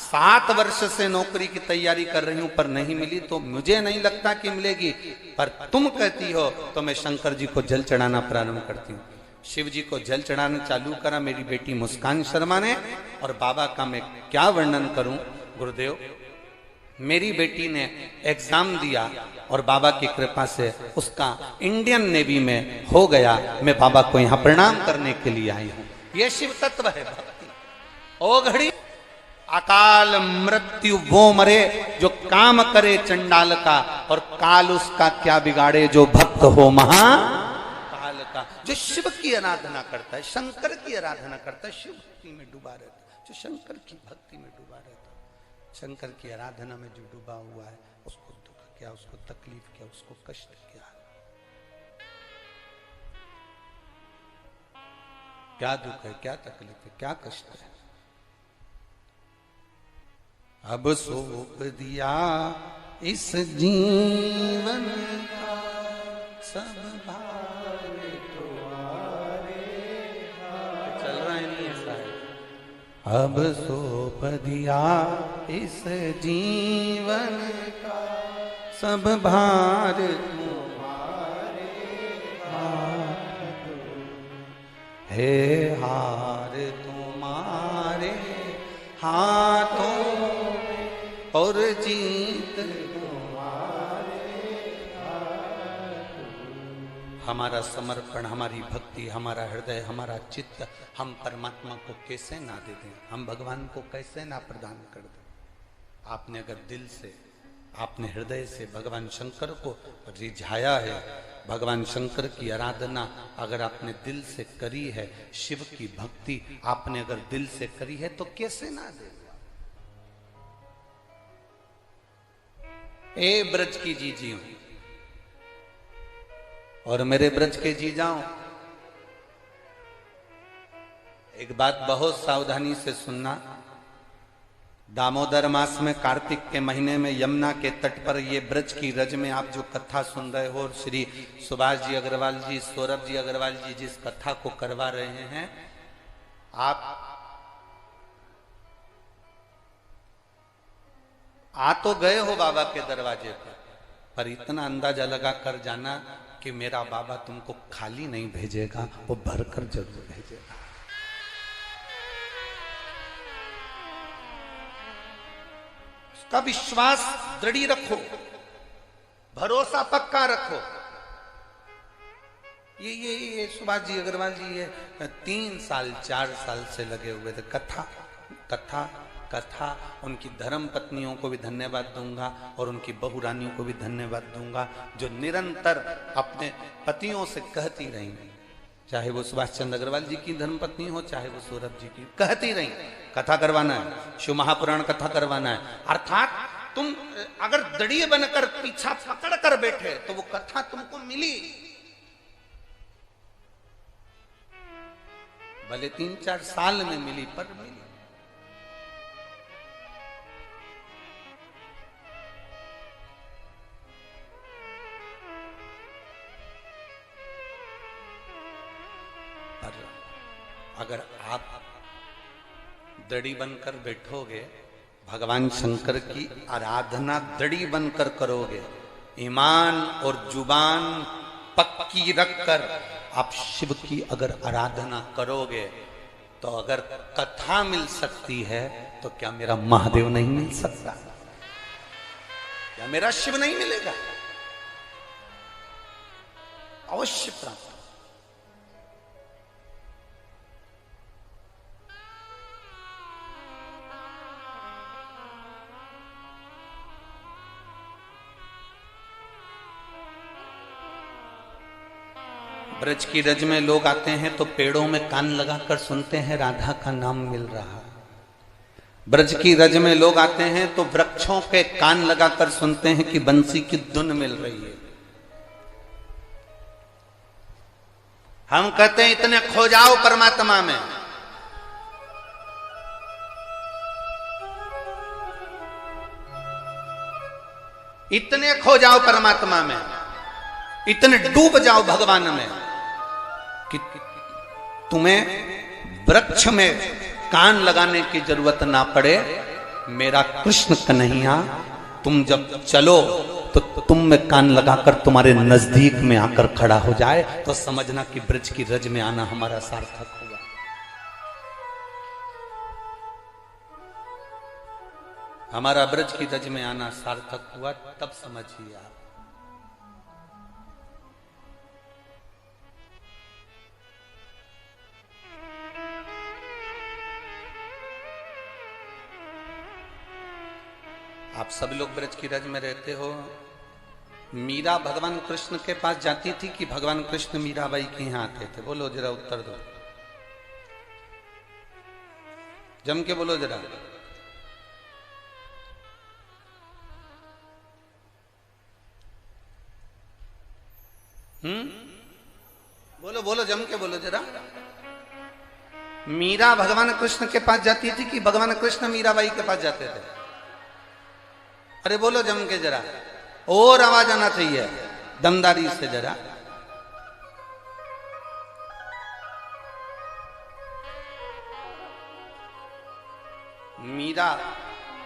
7 वर्ष से नौकरी की तैयारी कर रही हूं पर नहीं मिली, तो मुझे नहीं लगता कि मिलेगी, पर तुम कहती हो तो मैं शंकर जी को जल चढ़ाना प्रारंभ करती हूं। शिव जी को जल चढ़ाना चालू करा मेरी बेटी मुस्कान शर्मा ने। और बाबा का मैं क्या वर्णन करूं गुरुदेव, मेरी बेटी ने एग्जाम दिया और बाबा की कृपा से उसका इंडियन नेवी में हो गया। मैं बाबा को यहां प्रणाम करने के लिए आई हूं। यह शिव तत्व है भक्ति। ओ घड़ी अकाल मृत्यु वो मरे जो काम करे चंडाल का, और काल उसका क्या बिगाड़े जो भक्त हो महाकाल का। जो शिव की आराधना करता है, शंकर की आराधना करता है, शिव भक्ति में डूबा रहता है। जो शंकर की भक्ति में डूबा रहता है, शंकर की आराधना में जो डूबा हुआ है, उसको दुख क्या, उसको तकलीफ क्या, उसको कष्ट क्या, क्या दुख है, क्या तकलीफ है, क्या कष्ट है। अब सौंप दिया इस जीवन का सब भार तुम्हारे हाथ। चल रहा है नहीं ऐसा है। अब सौंप दिया इस जीवन का सब भार तुम्हारे हाथ, हे हार तुम्हारे हाथों और जीत तुम्हारे हाथ। हमारा समर्पण, हमारी भक्ति, हमारा हृदय, हमारा चित्त हम परमात्मा को कैसे ना दे दें, हम भगवान को कैसे ना प्रदान कर दें। आपने अगर दिल से, आपने हृदय से भगवान शंकर को रिझाया है, भगवान शंकर की आराधना अगर आपने दिल से करी है, शिव की भक्ति आपने अगर दिल से करी है, तो कैसे ना दे। ए ब्रज की जीजियों और मेरे ब्रज के जीजाओं, एक बात बहुत सावधानी से सुनना। दामोदर मास में, कार्तिक के महीने में यमुना के तट पर ये ब्रज की रज में आप जो कथा सुन रहे हो, और श्री सुभाष जी अग्रवाल जी, सौरभ जी अग्रवाल जी जिस कथा को करवा रहे हैं, आप आ तो गए हो बाबा के दरवाजे पर इतना अंदाजा लगा कर जाना कि मेरा बाबा तुमको खाली नहीं भेजेगा, वो भरकर जरूर भेजेगा। उसका विश्वास दृढ़ रखो, भरोसा पक्का रखो। ये सुभाष जी अग्रवाल जी ये 3 साल 4 साल से लगे हुए थे। कथा कथा कथा। उनकी धर्म पत्नियों को भी धन्यवाद दूंगा और उनकी बहू रानियों को भी धन्यवाद दूंगा, जो निरंतर अपने पतियों से कहती रही, चाहे वो सुभाष चंद्र अग्रवाल जी की धर्मपत्नी हो, चाहे वो सौरभ जी की, कहती रही कथा करवाना है, शिव महापुराण कथा करवाना है। अर्थात तुम अगर दड़िये बनकर पीछा पकड़ कर बैठे तो वो कथा तुमको मिली, भले 3-4 साल में मिली, पर मिली। अगर आप दड़ी बनकर बैठोगे, भगवान शंकर की आराधना दड़ी बनकर करोगे, ईमान और जुबान पक्की रखकर आप शिव की अगर आराधना करोगे, तो अगर कथा मिल सकती है तो क्या मेरा महादेव नहीं मिल सकता? क्या मेरा शिव नहीं मिलेगा? अवश्य प्राप्त। ब्रज की रज में लोग आते हैं तो पेड़ों में कान लगाकर सुनते हैं राधा का नाम मिल रहा। ब्रज की रज में लोग आते हैं तो वृक्षों के कान लगाकर सुनते हैं कि बंसी की धुन मिल रही है। हम कहते हैं इतने खो जाओ परमात्मा में, इतने खो जाओ परमात्मा में, इतने डूब जाओ भगवान में कि तुम्हें वृक्ष में कान लगाने की जरूरत ना पड़े। मेरा कृष्ण कन्हैया तुम जब चलो तो तुम में कान लगाकर तुम्हारे नजदीक में आकर खड़ा हो जाए तो समझना कि ब्रज की रज में आना हमारा सार्थक हुआ। हमारा ब्रज की रज में आना सार्थक हुआ, तब समझिए आप। आप सब लोग ब्रज की रज में रहते हो। मीरा भगवान कृष्ण के पास जाती थी कि भगवान कृष्ण मीराबाई के यहां आते थे? बोलो जरा, उत्तर दो, जम के बोलो जरा। बोलो बोलो, जम के बोलो जरा। मीरा भगवान कृष्ण के पास जाती थी कि भगवान कृष्ण मीराबाई के पास जाते थे? अरे बोलो जम के जरा, और आवाज आना चाहिए दमदारी से जरा। मीरा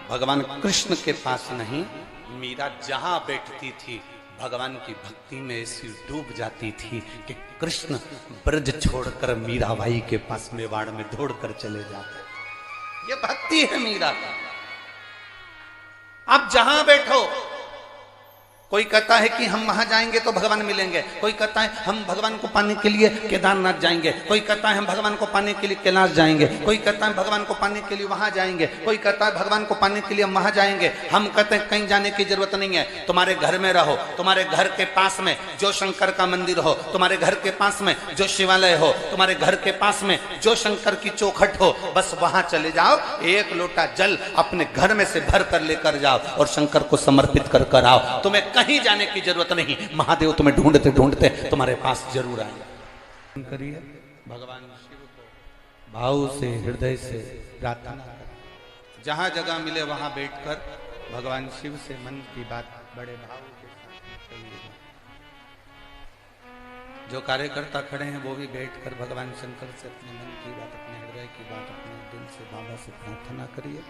भगवान कृष्ण के पास नहीं, मीरा जहां बैठती थी भगवान की भक्ति में ऐसी डूब जाती थी कि कृष्ण ब्रज छोड़कर मीराबाई के पास मेवाड़ में दौड़कर चले जाते। ये भक्ति है मीरा का। आप जहां बैठो, कोई कहता है कि हम वहां जाएंगे तो भगवान मिलेंगे, कोई कहता है हम भगवान को पाने के लिए केदारनाथ जाएंगे, कोई कहता है हम भगवान को पाने के लिए कैलाश जाएंगे, कोई कहता है भगवान को पाने के लिए वहां जाएंगे, कोई कहता है भगवान को पाने के लिए हम वहां जाएंगे। हम कहते हैं कहीं जाने की जरूरत नहीं है, तुम्हारे घर में रहो, तुम्हारे घर के पास में जो शंकर का मंदिर हो, तुम्हारे घर के पास में जो शिवालय हो, तुम्हारे घर के पास में जो शंकर की चौखट हो, बस वहां चले जाओ, एक लोटा जल अपने घर में से भर कर लेकर जाओ और शंकर को समर्पित कर कर आओ। तुम्हें कहीं जाने की जरूरत नहीं, महादेव तुम्हें ढूंढते ढूंढते तुम्हारे पास जरूर आएंगे। करिए भगवान शिव को भाव से, हृदय से प्रार्थना करें। जहां जगह मिले वहां बैठकर भगवान शिव से मन की बात बड़े भाव के साथ कहिए। जो कार्यकर्ता खड़े हैं वो भी बैठकर भगवान शंकर से अपने मन की बात, अपने हृदय की बात, अपने दिल से बाबा से प्रार्थना करिए।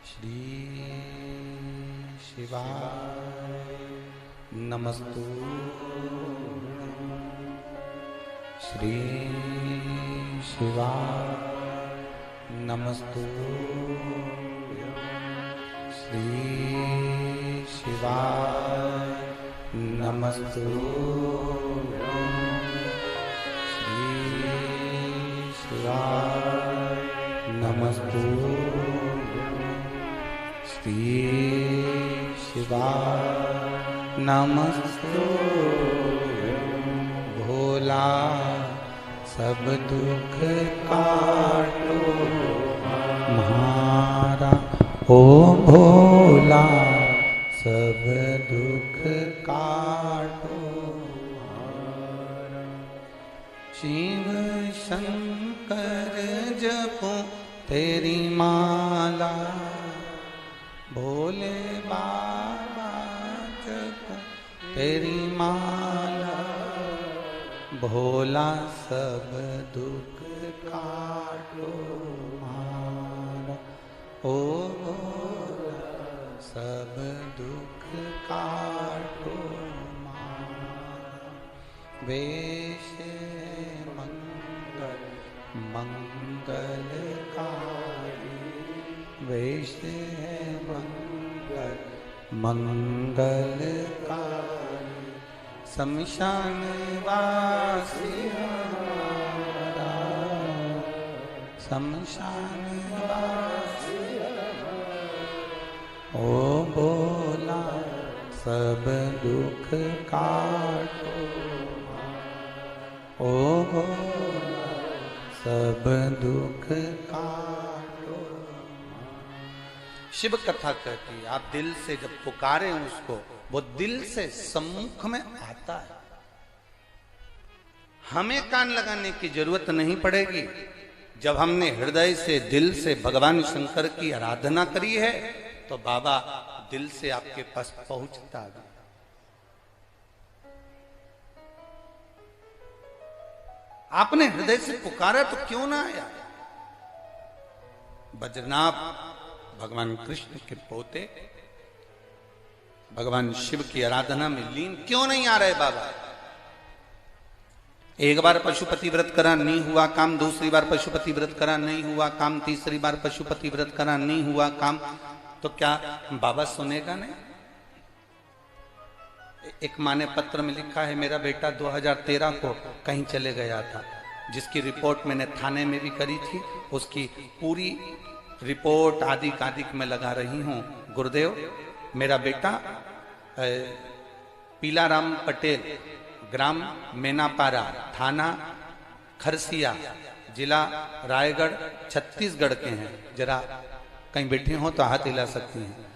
श्री शिवाय नमस्तु, श्री शिवाय नमस्तु, श्री शिवाय नमस्तु, श्री शिवाय नमस्तु, श्री शिवाय नमस्तु। भोला सब दुख काटो हमारा, ओ भोला सब दुख काटो हमारा। शिव शंकर जपो तेरी माला, भोले बाबा जपो तेरी माला, भोला सब दुख काटो हमारा, ओ भोला सब दुख काटो हमारा। वेश मंगल मंगलकारी, वेश मंगल मंगलकारी, शमशान वासी हमारा, शमशान वासी ओ भोला सब दुख काटो, ओ भोला सब दुख काटो। शिव कथा कहती है, आप दिल से जब पुकारे उसको, वो दिल से सम्मुख में आता है। हमें कान लगाने की जरूरत नहीं पड़ेगी। जब हमने हृदय से, दिल से भगवान शंकर की आराधना करी है तो बाबा दिल से आपके पास पहुंचता है। आपने हृदय से पुकारा तो क्यों ना आया? बद्रीनाथ भगवान कृष्ण के पोते भगवान शिव की आराधना में लीन क्यों नहीं आ रहे बाबा? एक बार पशुपति व्रत करा नहीं हुआ काम, दूसरी बार पशुपति व्रत करा नहीं हुआ काम, तीसरी बार पशुपति व्रत करा नहीं हुआ काम, तो क्या बाबा सुनेगा नहीं? एक माँ ने पत्र में लिखा है, मेरा बेटा 2013 को कहीं चले गया था, जिसकी रिपोर्ट मैंने थाने में भी करी थी, उसकी पूरी रिपोर्ट आदि कादिक में लगा रही हूं। गुरुदेव, मेरा बेटा पीलाराम पटेल, ग्राम मेनापारा, थाना खरसिया, जिला रायगढ़, छत्तीसगढ़ के हैं। जरा कहीं बैठी हो तो हाथ हिला सकती हैं,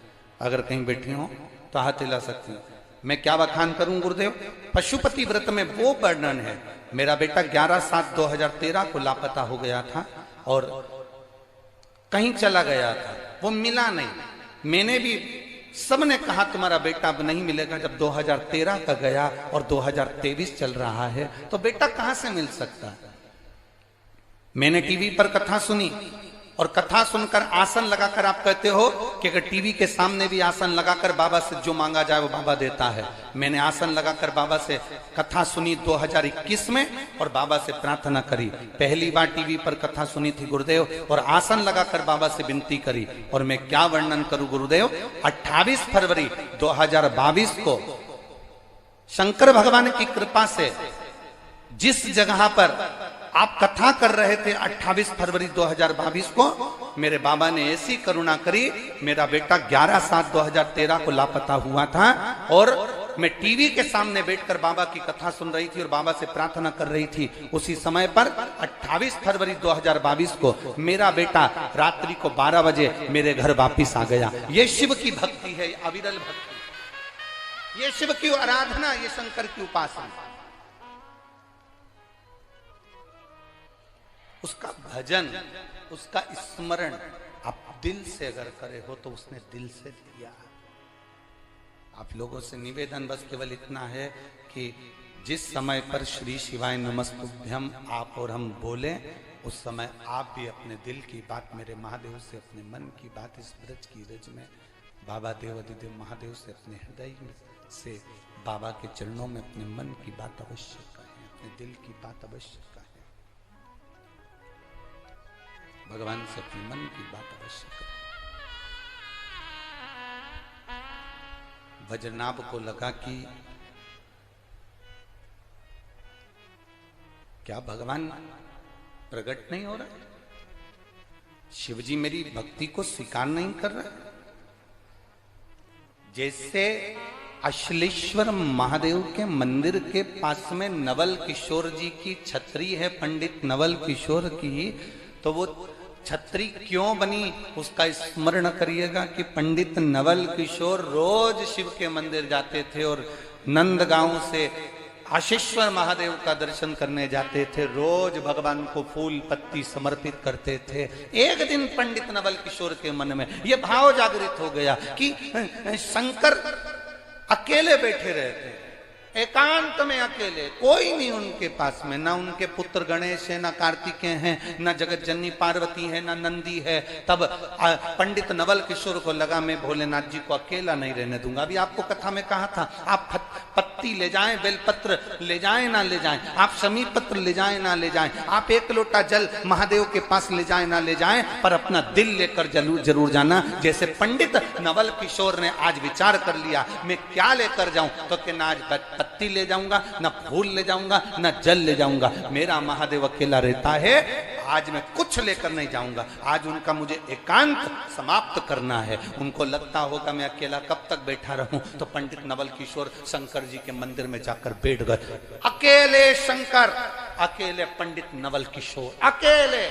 अगर कहीं बैठी हो तो हाथ हिला सकती हैं। मैं क्या बखान करूं गुरुदेव? पशुपति व्रत में वो वर्णन है, मेरा बेटा 11/7/2013 को लापता हो गया था और कहीं चला गया था, वो मिला नहीं। मैंने भी, सबने कहा तुम्हारा बेटा अब नहीं मिलेगा। जब 2013 का गया और 2023 चल रहा है तो बेटा कहां से मिल सकता है? मैंने टीवी पर कथा सुनी और कथा सुनकर आसन लगाकर आप कहते हो कि अगर टीवी के सामने भी आसन लगाकर बाबा से जो मांगा जाए वो बाबा देता है। मैंने आसन लगाकर बाबा से कथा सुनी 2021 में और बाबा से प्रार्थना करी। पहली बार टीवी पर कथा सुनी थी गुरुदेव और आसन लगाकर बाबा से विनती करी। और मैं क्या वर्णन करूं गुरुदेव, 28 फरवरी 2022 को शंकर भगवान की कृपा से जिस जगह पर आप कथा कर रहे थे 28 फरवरी 2022 को, मेरे बाबा ने ऐसी करुणा करी, मेरा बेटा 11/7/2013 को लापता हुआ था और मैं टीवी के सामने बैठकर बाबा की कथा सुन रही थी और बाबा से प्रार्थना कर रही थी। उसी समय पर 28 फरवरी 2022 को मेरा बेटा रात्रि को 12 बजे मेरे घर वापिस आ गया। ये शिव की भक्ति है, अविरल भक्ति, ये शिव की आराधना, ये शंकर की उपासना। उसका भजन, उसका स्मरण आप दिल से अगर करे हो तो उसने दिल से दिया। आप लोगों से निवेदन बस केवल इतना है कि जिस समय पर श्री शिवाय नमस्तुभ्यम आप और हम बोले, उस समय आप भी अपने दिल की बात मेरे महादेव से, अपने मन की बात इस ब्रज की रज में बाबा देवाधिदेव महादेव से, अपने हृदय से बाबा के चरणों में अपने मन की बात अवश्य कहें, अपने दिल की बात अवश्य कहें, भगवान से अपने मन की बात अवश्य करें। वज्रनाभ को लगा कि क्या भगवान प्रकट नहीं हो रहा, शिवजी मेरी भक्ति को स्वीकार नहीं कर रहा। जैसे अश्लेश्वर महादेव के मंदिर के पास में नवल किशोर जी की छतरी है, पंडित नवल किशोर की, तो वो छतरी क्यों बनी उसका स्मरण करिएगा कि पंडित नवल किशोर रोज शिव के मंदिर जाते थे और नंदगांव से आशीश्वर महादेव का दर्शन करने जाते थे, रोज भगवान को फूल पत्ती समर्पित करते थे। एक दिन पंडित नवल किशोर के मन में यह भाव जागृत हो गया कि शंकर अकेले बैठे रहते, एकांत में अकेले, कोई नहीं उनके पास में, ना उनके पुत्र गणेश है, ना कार्तिकेय हैं, ना जगत जननी पार्वती है, ना नंदी है। तब पंडित नवल किशोर को लगा मैं भोलेनाथ जी को अकेला नहीं रहने दूंगा। अभी आपको कथा में कहा था, आप पत्ती ले जाएं, बेलपत्र ले जाएं ना ले जाएं, आप शमी पत्र ले जाएं ना ले जाएं, आप एक लोटा जल महादेव के पास ले जाएं ना ले जाएं, पर अपना दिल लेकर जरूर जाना। जैसे पंडित नवल किशोर ने आज विचार कर लिया, मैं क्या लेकर जाऊं, तो कि ना आज पत्ती ले जाऊंगा, ना फूल ले जाऊंगा, ना जल ले जाऊंगा, मेरा महादेव अकेला रहता है, आज मैं कुछ लेकर नहीं जाऊंगा। आज उनका मुझे एकांत समाप्त करना है। उनको लगता होगा मैं अकेला कब तक बैठा रहूं, तो पंडित नवल किशोर शंकर जी के मंदिर में जाकर बैठ गए। अकेले शंकर, अकेले पंडित नवल किशोर, अकेले,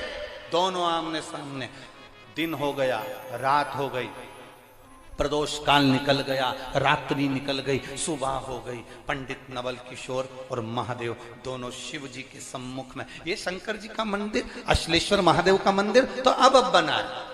दोनों आमने सामने। दिन हो गया, रात हो गई, प्रदोष काल निकल गया, रात्रि निकल गई, सुबह हो गई। पंडित नवल किशोर और महादेव दोनों शिव जी के सम्मुख में। ये शंकर जी का मंदिर, अश्लेश्वर महादेव का मंदिर तो अब बना है।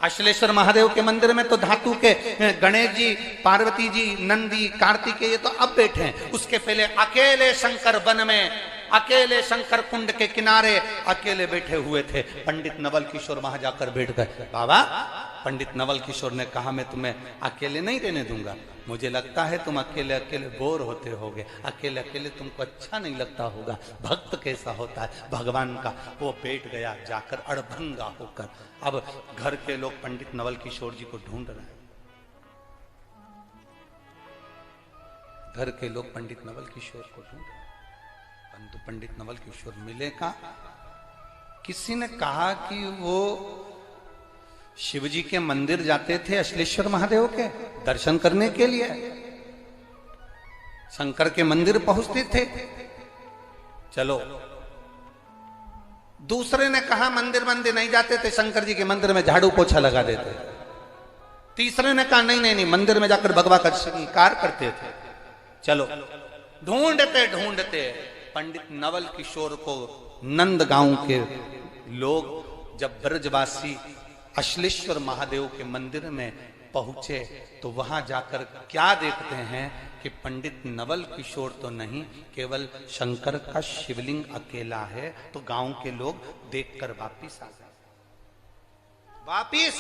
अश्लेश्वर महादेव के मंदिर में तो धातु के गणेश जी, पार्वती जी, नंदी, कार्तिकेय, ये तो अब बैठे हैं। उसके पहले अकेले शंकर वन में अकेले शंकर कुंड के किनारे अकेले बैठे हुए थे। पंडित नवल किशोर वहां जाकर बैठ गए। बाबा, पंडित नवल किशोर ने कहा मैं तुम्हें अकेले नहीं रहने दूंगा, मुझे लगता है तुम अकेले अकेले बोर होते होगे, अकेले अकेले तुमको अच्छा नहीं लगता होगा, भक्त कैसा होता है भगवान का। वो बैठ गया जाकर अड़भंगा होकर। अब घर के लोग पंडित नवल किशोर जी को ढूंढ रहे हैं, घर के लोग पंडित नवल किशोर को ढूंढ रहे हैं, परंतु पंडित नवल किशोर मिले कहां। किसी ने कहा कि वो शिवजी के मंदिर जाते थे अश्लेश्वर महादेव के दर्शन करने के लिए, शंकर के मंदिर पहुंचते थे। चलो, दूसरे ने कहा मंदिर मंदिर नहीं जाते थे, शंकर जी के मंदिर में झाड़ू पोछा लगा देते। तीसरे ने कहा नहीं नहीं नहीं, मंदिर में जाकर भगवा का शिकार करते थे। चलो, ढूंढते ढूंढते पंडित नवल किशोर को नंद गांव के लोग जब ब्रजवासी अश्लेश्वर महादेव के मंदिर में पहुंचे तो वहां जाकर क्या देखते हैं कि पंडित नवल किशोर तो नहीं, केवल शंकर का शिवलिंग अकेला है। तो गांव के लोग देखकर वापिस आ गए। वापिस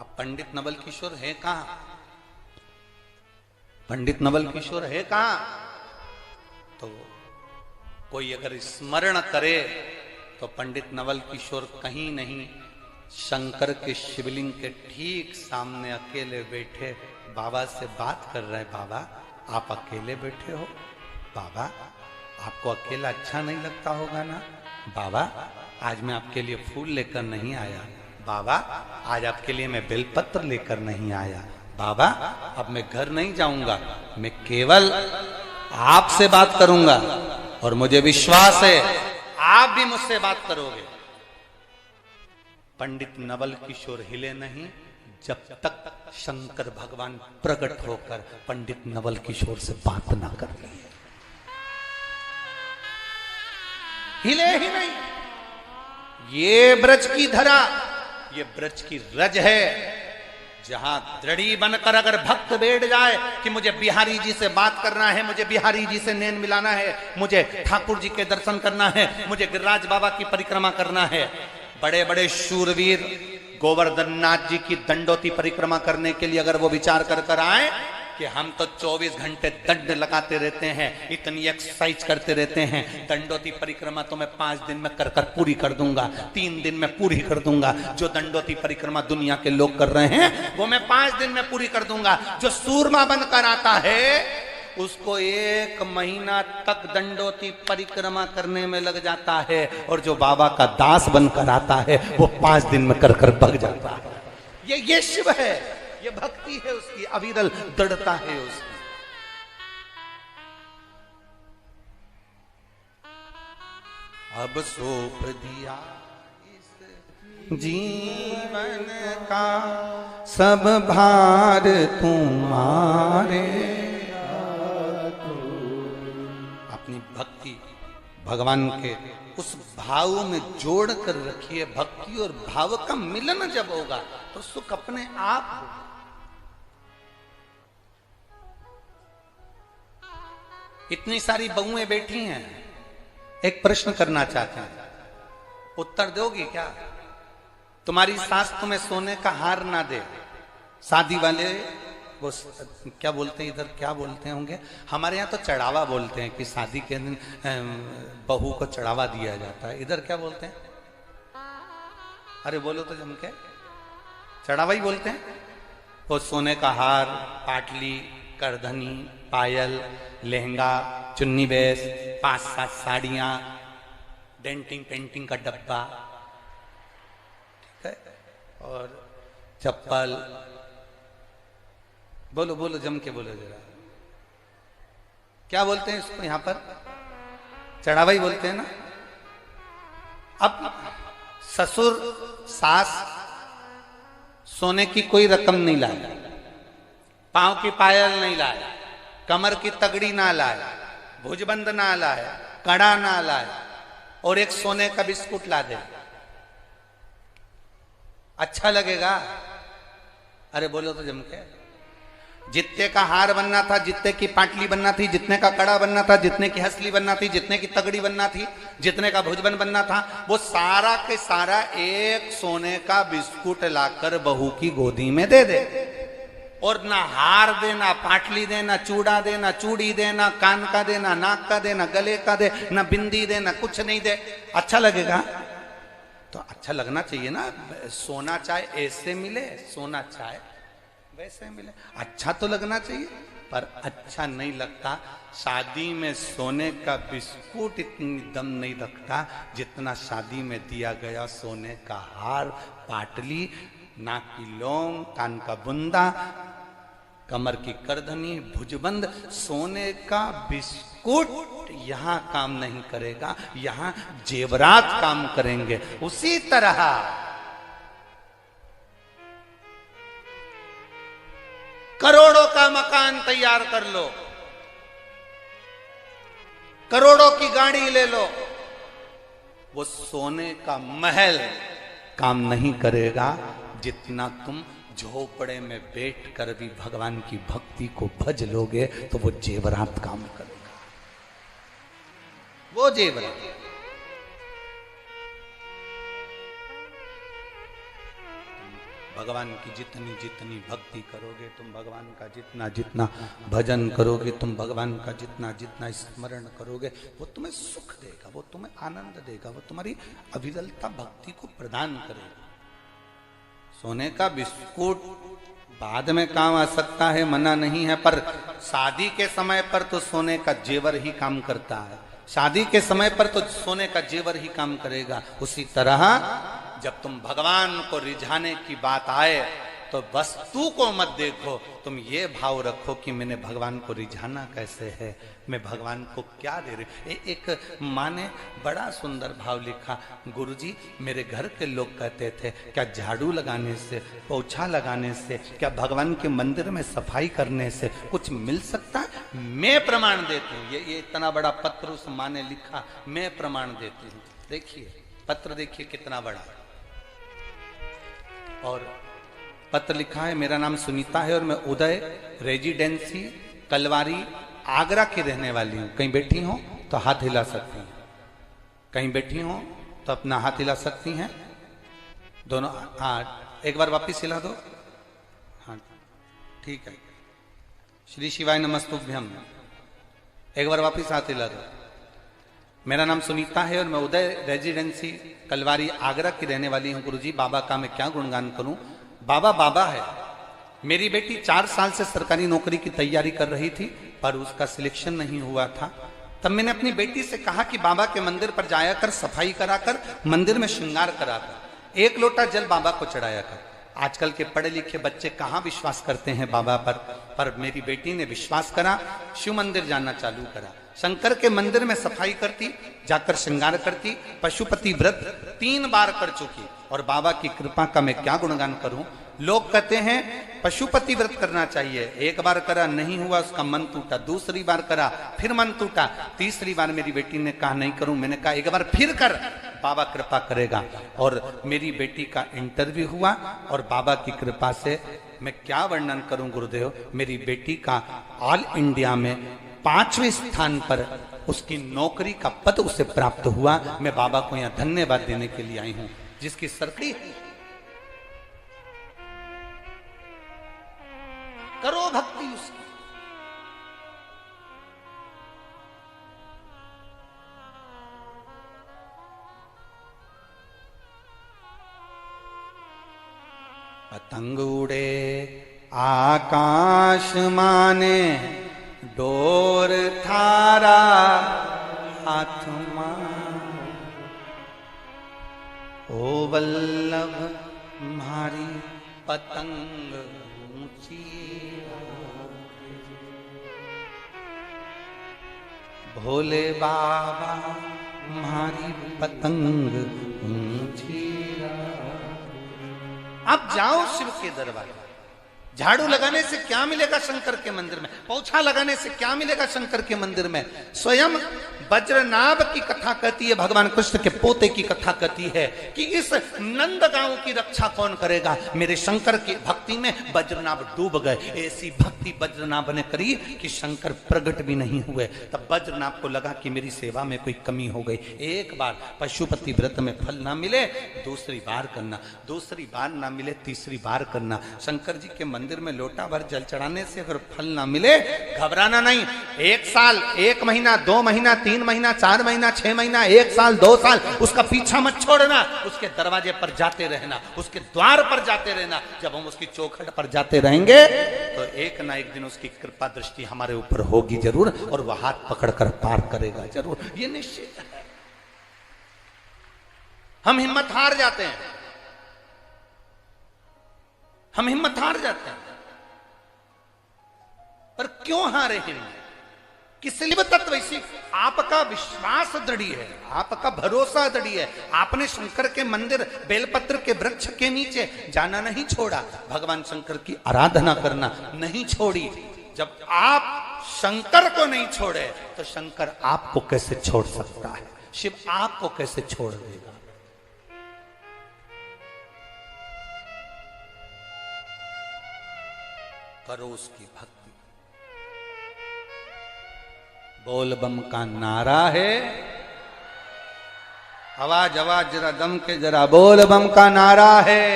अब पंडित नवल किशोर है कहां? पंडित नवल किशोर है कहां? तो कोई अगर स्मरण करे तो पंडित नवल किशोर कहीं नहीं, शंकर के शिवलिंग के ठीक सामने अकेले बैठे बाबा से बात कर रहे। बाबा, आप अकेले बैठे हो? बाबा, आपको अकेला अच्छा नहीं लगता होगा ना? बाबा, आज मैं आपके लिए फूल लेकर नहीं आया। बाबा, आज आपके लिए मैं बेलपत्र लेकर नहीं आया। बाबा, अब मैं घर नहीं जाऊंगा, मैं केवल आपसे बात करूंगा और मुझे विश्वास है आप भी मुझसे बात करोगे। पंडित नवल किशोर हिले नहीं जब तक शंकर भगवान प्रकट होकर पंडित नवल किशोर से बात ना कर लिए। हिले ही नहीं। ये ब्रज की धरा, ये ब्रज की रज है, जहां दृढ़ी बनकर अगर भक्त बैठ जाए कि मुझे बिहारी जी से बात करना है, मुझे बिहारी जी से नैन मिलाना है, मुझे ठाकुर जी के दर्शन करना है, मुझे गिरिराज बाबा की परिक्रमा करना है। बड़े बड़े शूरवीर गोवर्धन नाथ जी की दंडोती परिक्रमा करने के लिए अगर वो विचार कर आए कि हम तो 24 घंटे दंड लगाते रहते हैं, इतनी एक्सरसाइज करते रहते हैं, दंडोती परिक्रमा तो मैं 5 दिन में कर पूरी कर दूंगा, 3 दिन में पूरी कर दूंगा। जो दंडोती परिक्रमा दुनिया के लोग कर रहे हैं वो मैं 5 दिन में पूरी कर दूंगा। जो सूरमा बनकर आता है उसको 1 महीना तक दंडोती परिक्रमा करने में लग जाता है, और जो बाबा का दास बनकर आता है वो 5 दिन में कर भग जाता है। ये शिव है, ये भक्ति है उसकी, अविरल दृढ़ता है उसकी। अब सौंप दिया इस जीवन का सब भार तुम्हारे। अपनी भक्ति भगवान के उस भाव में जोड़ कर रखिए। भक्ति और भाव का मिलन जब होगा तो सुख अपने आप होगा। इतनी सारी बहुएं बैठी हैं, एक प्रश्न करना चाहते हैं, उत्तर दोगी क्या? तुम्हारी सास तुम्हें सोने का हार ना दे, शादी वाले वो क्या बोलते हैं, इधर क्या बोलते होंगे, हमारे यहाँ तो चढ़ावा बोलते हैं कि शादी के दिन बहू को चढ़ावा दिया जाता है, इधर क्या बोलते हैं? अरे बोलो तो जम के, चढ़ावा ही बोलते हैं। वो सोने का हार, पाटली, करधनी, पायल, लहंगा, चुन्नी बेस, 5-7 साड़ियां, डेंटिंग पेंटिंग का डब्बा, ठीक है, और चप्पल। बोलो बोलो जम के बोलो जरा, क्या बोलते हैं इसको? यहां पर चढ़ावा ही बोलते हैं ना। अब ससुर सास सोने की कोई रकम नहीं लाए, पांव की पायल नहीं लाए, कमर की तगड़ी ना लाए, भुजबंद ना लाए, कड़ा ना लाए, और एक सोने का बिस्कुट ला दे, अच्छा लगेगा? अरे बोलो तो जम के। जितने का हार बनना था, जितने की पाटली बनना थी, जितने का कड़ा बनना था, जितने की हसली बनना थी, जितने की तगड़ी बनना थी, जितने का भुजबन बनना था, वो सारा के सारा एक सोने का बिस्कुट लाकर बहू की गोदी में दे दे। और ना हार देना, पाटली देना, चूड़ा देना, चूड़ी देना, कान का देना, नाक का देना, गले का दे, ना बिंदी देना, कुछ नहीं दे। अच्छा लगेगा? तो अच्छा लगना चाहिए ना। सोना चाहे ऐसे मिले, सोना चाहे वैसे मिले, अच्छा तो लगना चाहिए। पर अच्छा नहीं लगता। शादी में सोने का बिस्कुट इतनी दम नहीं रखता जितना शादी में दिया गया सोने का हार, पाटली, नाक की लौंग, कान का बुंदा, कमर की करधनी, भुजबंद। सोने का बिस्कुट यहां काम नहीं करेगा, यहां जेवरात काम करेंगे। उसी तरह करोड़ों का मकान तैयार कर लो, करोड़ों की गाड़ी ले लो, वो सोने का महल काम नहीं करेगा जितना तुम झोपड़े में बैठकर भी भगवान की भक्ति को भज लोगे तो वो जेवरात काम करेगा। वो जेवरात। भगवान की जितनी जितनी भक्ति करोगे तुम, भगवान का जितना जितना भजन करोगे तुम, भगवान का जितना जितना स्मरण करोगे, वो तुम्हें सुख देगा, वो तुम्हें आनंद देगा, वो तुम्हारी अविरलता भक्ति को प्रदान करेगा। सोने का बिस्कुट बाद में काम आ सकता है, मना नहीं है, पर शादी के समय पर तो सोने का जेवर ही काम करता है। शादी के समय पर तो सोने का जेवर ही काम करेगा। उसी तरह जब तुम भगवान को रिझाने की बात आए तो वस्तु को मत देखो, तुम ये भाव रखो कि मैंने भगवान को रिझाना कैसे है, मैं भगवान को क्या दे रही। एक माँ ने बड़ा सुंदर भाव लिखा, गुरुजी मेरे घर के लोग कहते थे क्या झाड़ू लगाने से, पोछा लगाने से, क्या भगवान के मंदिर में सफाई करने से कुछ मिल सकता है? मैं प्रमाण देती हूँ। ये इतना बड़ा पत्र उस माँ ने लिखा, मैं प्रमाण देती हूँ। देखिए पत्र, देखिए कितना बड़ा। और पत्र लिखा है, मेरा नाम सुनीता है और मैं उदय रेजिडेंसी कलवारी आगरा की रहने वाली हूँ। कहीं बैठी हो तो हाथ हिला सकती हैं, कहीं बैठी हो तो अपना हाथ हिला सकती हैं दोनों। हाँ एक बार वापिस हिला दो। हाँ ठीक है। श्री शिवाय नमस्तुभ्यम। एक बार वापिस हाथ हिला दो। मेरा नाम सुनीता है और मैं उदय रेजिडेंसी कलवारी आगरा की रहने वाली हूँ। गुरुजी बाबा का मैं क्या गुणगान करूं। बाबा बाबा है। मेरी बेटी 4 साल से सरकारी नौकरी की तैयारी कर रही थी पर उसका सिलेक्शन नहीं हुआ था। तब मैंने अपनी बेटी से कहा कि बाबा के मंदिर पर जाया कर, सफाई कराकर, मंदिर में श्रृंगार कराकर 1 लोटा जल बाबा को चढ़ाया कर। आजकल के पढ़े लिखे बच्चे कहाँ विश्वास करते हैं बाबा पर मेरी बेटी ने विश्वास करा, शिव मंदिर जाना चालू करा, शंकर के मंदिर में सफाई करती, जाकर श्रृंगार करती, पशुपति व्रत 3 बार कर चुकी। और बाबा की कृपा का मैं क्या गुणगान करूं। लोग कहते हैं पशुपति व्रत करना चाहिए, 1 बार करा नहीं हुआ, उसका मन टूटा, दूसरी बार करा फिर मन टूटा, तीसरी बार मेरी बेटी ने कहा नहीं करूं। मैंने कहा 1 बार फिर कर, बाबा कृपा करेगा। और मेरी बेटी का इंटरव्यू हुआ और बाबा की कृपा से मैं क्या वर्णन करूं गुरुदेव, मेरी बेटी का ऑल इंडिया में 5वें स्थान पर उसकी नौकरी का पद उसे प्राप्त हुआ। मैं बाबा को यहाँ धन्यवाद देने के लिए आई हूं, जिसकी सरकड़ी करो भक्ति उसकी। पतंग उड़े आकाश माने, डोर थारा हाथ मां, ओ वल्लभ मारी पतंग ऊंची, भोले बाबा मारी पतंग ऊंची। अब जाओ शिव के दरबार, झाड़ू लगाने से क्या मिलेगा शंकर के मंदिर में, पोछा लगाने से क्या मिलेगा शंकर के मंदिर में। स्वयं वज्रनाभ की कथा कहती है, भगवान कृष्ण के पोते की कथा कहती है कि इस नंदगांव की रक्षा कौन करेगा। मेरे शंकर की भक्ति में वज्रनाभ डूब गए। ऐसी भक्ति वज्रनाभ ने करी कि शंकर प्रकट भी नहीं हुए। तब वज्रनाभ को लगा कि मेरी सेवा में कोई कमी हो गई। एक बार पशुपति व्रत में फल ना मिले दूसरी बार करना, दूसरी बार ना मिले तीसरी बार करना। शंकर जी के मंदिर में लोटा भर जल चढ़ाने से अगर फल ना मिले घबराना नहीं। 1 साल, 1 महीना, 2 महीना, 3 महीना, 4 महीना, 6 महीना, 1 साल, 2 साल उसका पीछा मत छोड़ना। उसके दरवाजे पर जाते रहना, उसके द्वार पर जाते रहना। जब हम उसकी चौखट पर जाते रहेंगे तो एक ना एक दिन उसकी कृपा दृष्टि हमारे ऊपर होगी जरूर, और वह हाथ पकड़कर पार करेगा जरूर, ये निश्चित है। हम हिम्मत हार जाते हैं, हम हिम्मत हार जाते हैं, पर क्यों हारे हिम्मत? किस लिए तत्व इसी आपका विश्वास दृढ़ है, आपका भरोसा दृढ़ है। आपने शंकर के मंदिर बेलपत्र के वृक्ष के नीचे जाना नहीं छोड़ा, भगवान शंकर की आराधना करना नहीं छोड़ी। जब आप शंकर को नहीं छोड़े तो शंकर आपको कैसे छोड़ सकता है, शिव आपको कैसे छोड़ देगा। करो उसकी भक्ति। बोल बम का नारा है, आवाज आवाज जरा दम के जरा, बोल बम का नारा है।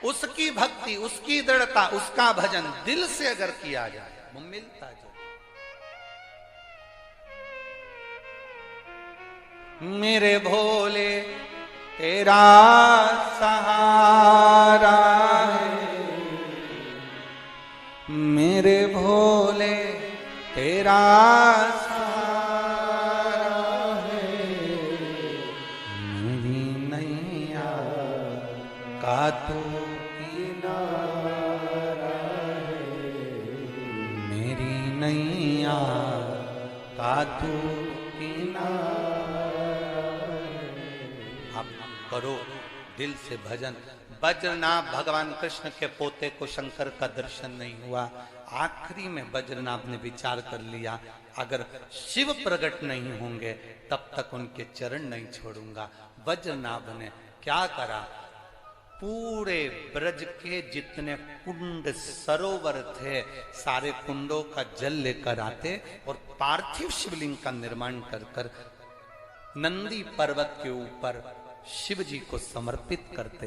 उसकी भक्ति, उसकी दृढ़ता, उसका भजन दिल से अगर किया जाए वो मिलता जाए। मेरे भोले तेरा सहारा है, मेरे भोले तेरा सहारा है, मेरी नैया का तू किनारा है, मेरी नैया का तू किनारा है। अब करो दिल से भजन। वज्रनाभ भगवान कृष्ण के पोते को शंकर का दर्शन नहीं हुआ। आखिरी में वज्रनाभ ने विचार कर लिया, अगर शिव प्रकट नहीं होंगे तब तक उनके चरण नहीं छोड़ूंगा। वज्रनाभ ने क्या करा, पूरे ब्रज के जितने कुंड सरोवर थे सारे कुंडों का जल लेकर आते और पार्थिव शिवलिंग का निर्माण कर कर नंदी पर्वत के ऊपर शिव जी को समर्पित करते।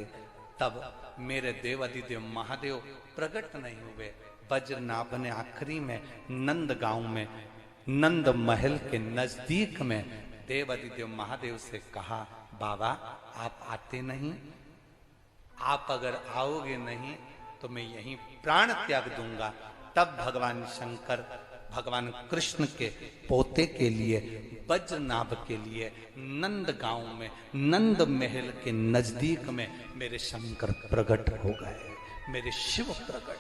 तब मेरे देवादिदेव महादेव प्रकट नहीं हुए। वज्रनाभ ने आखिरी में नंद गांव में, नंद महल के नजदीक में देवादिदेव महादेव से कहा, बाबा आप आते नहीं, आप अगर आओगे नहीं तो मैं यहीं प्राण त्याग दूंगा। तब भगवान शंकर भगवान कृष्ण के पोते के लिए, वज्रनाभ के लिए नंद गांव में, नंद महल के नजदीक में मेरे शंकर प्रकट हो गए, मेरे शिव प्रकट,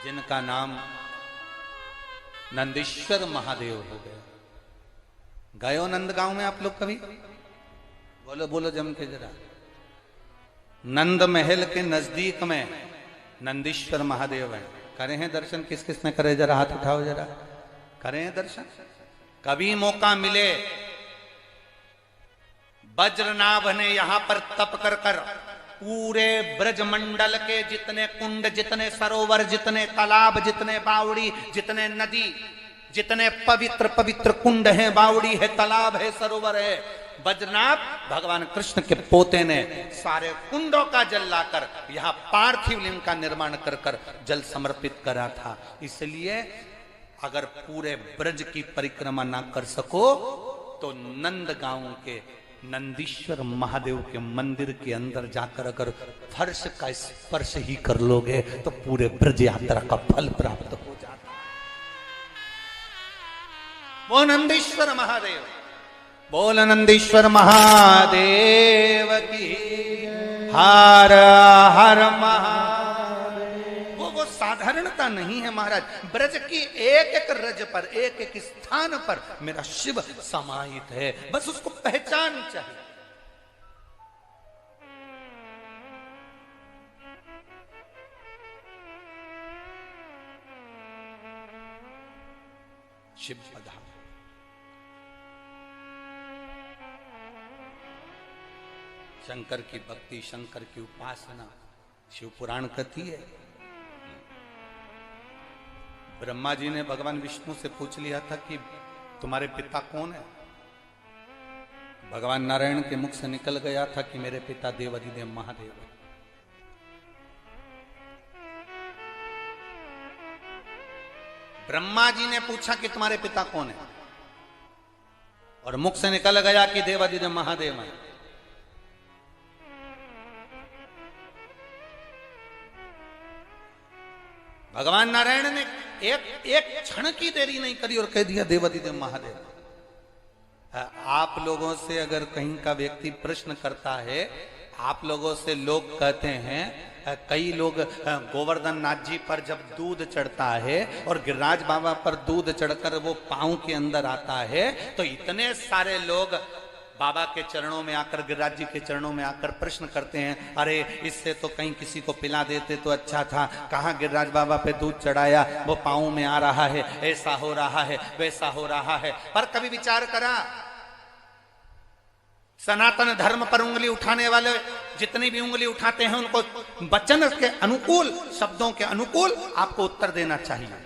जिनका नाम नंदीश्वर महादेव हो गए। गयो नंद गांव में आप लोग कभी? बोलो बोलो जम के जरा। नंद महल के नजदीक में नंदीश्वर महादेव है। करे हैं दर्शन? किस किस ने करे? जरा हाथ उठाओ जरा। करे हैं दर्शन? कभी मौका मिले, वज्रनाभ ने यहां पर तप कर कर पूरे ब्रजमंडल के जितने कुंड, जितने सरोवर, जितने तालाब, जितने बावड़ी, जितने नदी, जितने पवित्र पवित्र कुंड हैं, बावड़ी है, तालाब है, सरोवर है, वज्रनाभ भगवान कृष्ण के पोते ने सारे कुंडों का जल लाकर यहां पार्थिव लिंग का निर्माण कर कर जल समर्पित करा था। इसलिए अगर पूरे ब्रज की परिक्रमा ना कर सको तो नंद गांव के नंदीश्वर महादेव के मंदिर के अंदर जाकर अगर फर्श का स्पर्श ही कर लोगे तो पूरे ब्रज यात्रा का फल प्राप्त हो जाता। वो नंदीश्वर महादेव, बोल नंदीश्वर महादेव की, हर हर महादेव। वो साधारणता नहीं है महाराज, ब्रज की एक एक रज पर, एक एक स्थान पर मेरा शिव समाहित है, बस उसको पहचान चाहिए। शिव पधारो। शंकर की भक्ति, शंकर की उपासना शिव पुराण कहती है। ब्रह्मा जी ने भगवान विष्णु से पूछ लिया था कि तुम्हारे पिता कौन है। भगवान नारायण के मुख से निकल गया था कि मेरे पिता देवाधिदेव महादेव है। ब्रह्मा जी ने पूछा कि तुम्हारे पिता कौन है, और मुख से निकल गया कि देवाधिदेव महादेव है। भगवान नारायण ने एक क्षण की देरी नहीं करी और कह दिया देवाधिदेव महादेव। आप लोगों से अगर कहीं का व्यक्ति प्रश्न करता है, आप लोगों से लोग कहते हैं, कई लोग गोवर्धन नाथ जी पर जब दूध चढ़ता है और गिरिराज बाबा पर दूध चढ़कर वो पांव के अंदर आता है, तो इतने सारे लोग बाबा के चरणों में आकर, गिरिराज जी के चरणों में आकर प्रश्न करते हैं, अरे इससे तो कहीं किसी को पिला देते तो अच्छा था, कहाँ गिरिराज बाबा पे दूध चढ़ाया, वो पांव में आ रहा है, ऐसा हो रहा है, वैसा हो रहा है। पर कभी विचार करा, सनातन धर्म पर उंगली उठाने वाले जितनी भी उंगली उठाते हैं, उनको वचन के अनुकूल, शब्दों के अनुकूल आपको उत्तर देना चाहिए।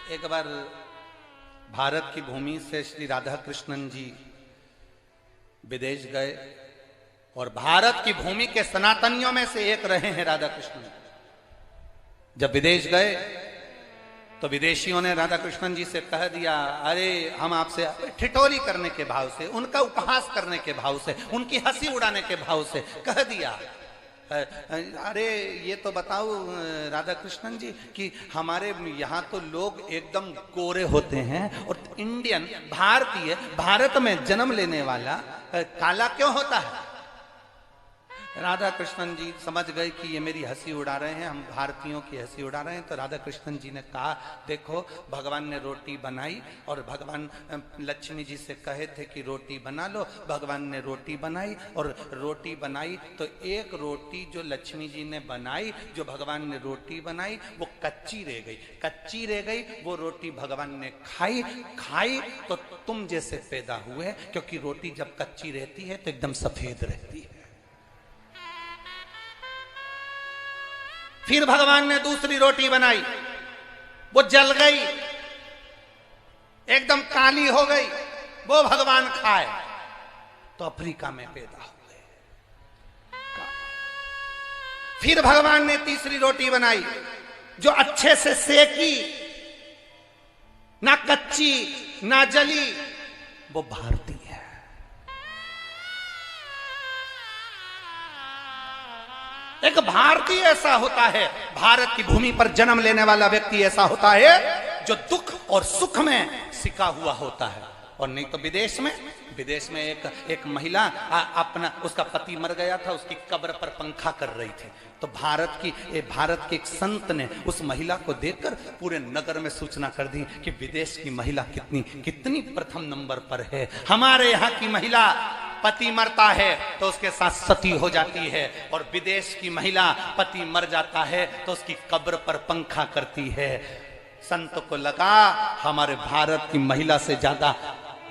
एक बार भारत की भूमि से श्री राधा कृष्णन जी विदेश गए, और भारत की भूमि के सनातनियों में से एक रहे हैं राधा कृष्णन। जब विदेश गए तो विदेशियों ने राधा कृष्णन जी से कह दिया, अरे हम आपसे, ठिठोली करने के भाव से, उनका उपहास करने के भाव से, उनकी हंसी उड़ाने के भाव से कह दिया, अरे ये तो बताओ राधा कृष्णन जी कि हमारे यहाँ तो लोग एकदम गोरे होते हैं और इंडियन, भारतीय, भारत में जन्म लेने वाला काला क्यों होता है। राधा कृष्णन जी समझ गए कि ये मेरी हंसी उड़ा रहे हैं, हम भारतीयों की हंसी उड़ा रहे हैं। तो राधा कृष्णन जी ने कहा, देखो भगवान ने रोटी बनाई और भगवान लक्ष्मी जी से कहे थे कि रोटी बना लो, भगवान ने रोटी बनाई, और रोटी बनाई तो एक रोटी जो लक्ष्मी जी ने बनाई, जो भगवान ने रोटी बनाई, वो कच्ची रह गई, कच्ची रह गई। वो रोटी भगवान ने खाई तो तुम जैसे पैदा हुए, क्योंकि रोटी जब कच्ची रहती है तो एकदम सफेद रहती है। फिर भगवान ने दूसरी रोटी बनाई, वो जल गई, एकदम काली हो गई, वो भगवान खाए तो अफ्रीका में पैदा हुए। फिर भगवान ने तीसरी रोटी बनाई जो अच्छे से सेकी, ना कच्ची ना जली, वो भारतीय है। एक भारतीय ऐसा होता है, भारत की भूमि पर जन्म लेने वाला व्यक्ति ऐसा होता है जो दुख और सुख में सिका हुआ होता है। और नहीं तो विदेश में एक महिला अपना, उसका पति मर गया था, उसकी कब्र पर पंखा कर रही थी। तो भारत के एक संत ने उस महिला को देखकर पूरे नगर में सूचना कर दी कि विदेश की महिला कितनी प्रथम नंबर पर है। हमारे यहाँ की महिला पति मरता है तो उसके साथ सती हो जाती है, और विदेश की महिला पति मर जाता है तो उसकी कब्र पर पंखा करती है। संत को लगा हमारे भारत की महिला से ज्यादा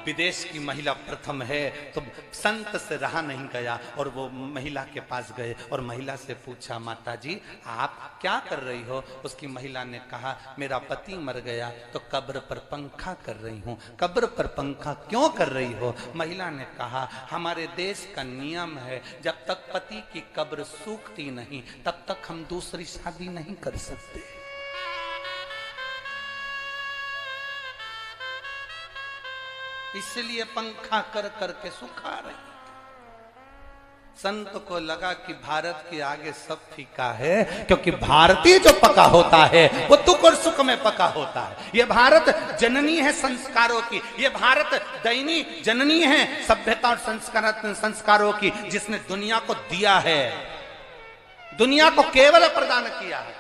विदेश की महिला प्रथम है, तो संत से रहा नहीं गया और वो महिला के पास गए और महिला से पूछा, माता जी आप क्या कर रही हो? उसकी महिला ने कहा, मेरा पति मर गया तो कब्र पर पंखा कर रही हूँ। कब्र पर पंखा क्यों कर रही हो? महिला ने कहा, हमारे देश का नियम है, जब तक पति की कब्र सूखती नहीं तब तक हम दूसरी शादी नहीं कर सकते। इसलिए पंखा कर करके सुखा रही। संत को लगा कि भारत के आगे सब फीका है, क्योंकि भारतीय जो पका होता है वो दुख और सुख में पका होता है। ये भारत जननी है संस्कारों की, ये भारत दैनी जननी है सभ्यता और संस्कारों की, जिसने दुनिया को दिया है, दुनिया को केवल प्रदान किया है।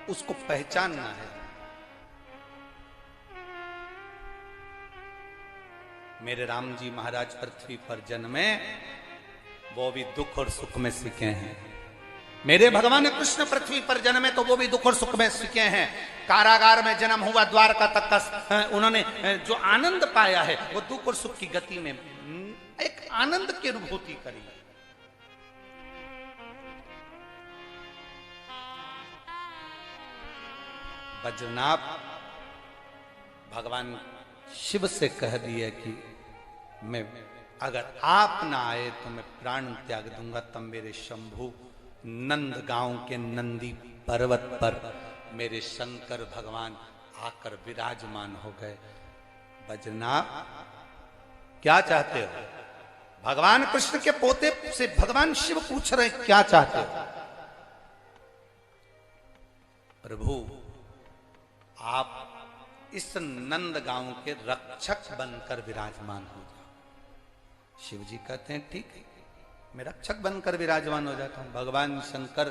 उसको पहचानना है। मेरे राम जी महाराज पृथ्वी पर जन्मे, वो भी दुख और सुख में सीखे हैं। मेरे भगवान कृष्ण पृथ्वी पर जन्मे तो वो भी दुख और सुख में सीखे हैं। कारागार में जन्म हुआ, द्वारका तक का उन्होंने जो आनंद पाया है वो दुख और सुख की गति में एक आनंद की अनुभूति करी। बद्रीनाथ भगवान शिव से कह दिया कि मैं अगर आप ना आए तो मैं प्राण त्याग दूंगा। तब मेरे शंभु नंद गांव के नंदी पर्वत पर मेरे शंकर भगवान आकर विराजमान हो गए। बद्रीनाथ क्या चाहते हो? भगवान कृष्ण के पोते से भगवान शिव पूछ रहे क्या चाहते हो? प्रभु आप इस नंद गांव के रक्षक बनकर विराजमान हो जाओ। शिव जी कहते हैं ठीक है, मैं रक्षक बनकर विराजमान हो जाता हूं। भगवान शंकर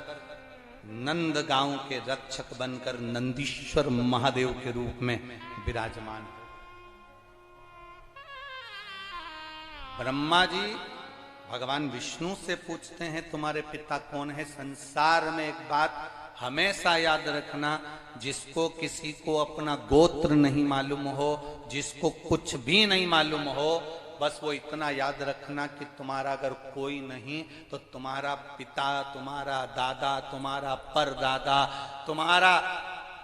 नंद गांव के रक्षक बनकर नंदीश्वर महादेव के रूप में विराजमान। ब्रह्मा जी भगवान विष्णु से पूछते हैं तुम्हारे पिता कौन है? संसार में एक बात हमेशा याद रखना, जिसको किसी को अपना गोत्र नहीं मालूम हो, जिसको कुछ भी नहीं मालूम हो, बस वो इतना याद रखना कि तुम्हारा अगर कोई नहीं तो तुम्हारा पिता, तुम्हारा दादा, तुम्हारा परदादा, तुम्हारा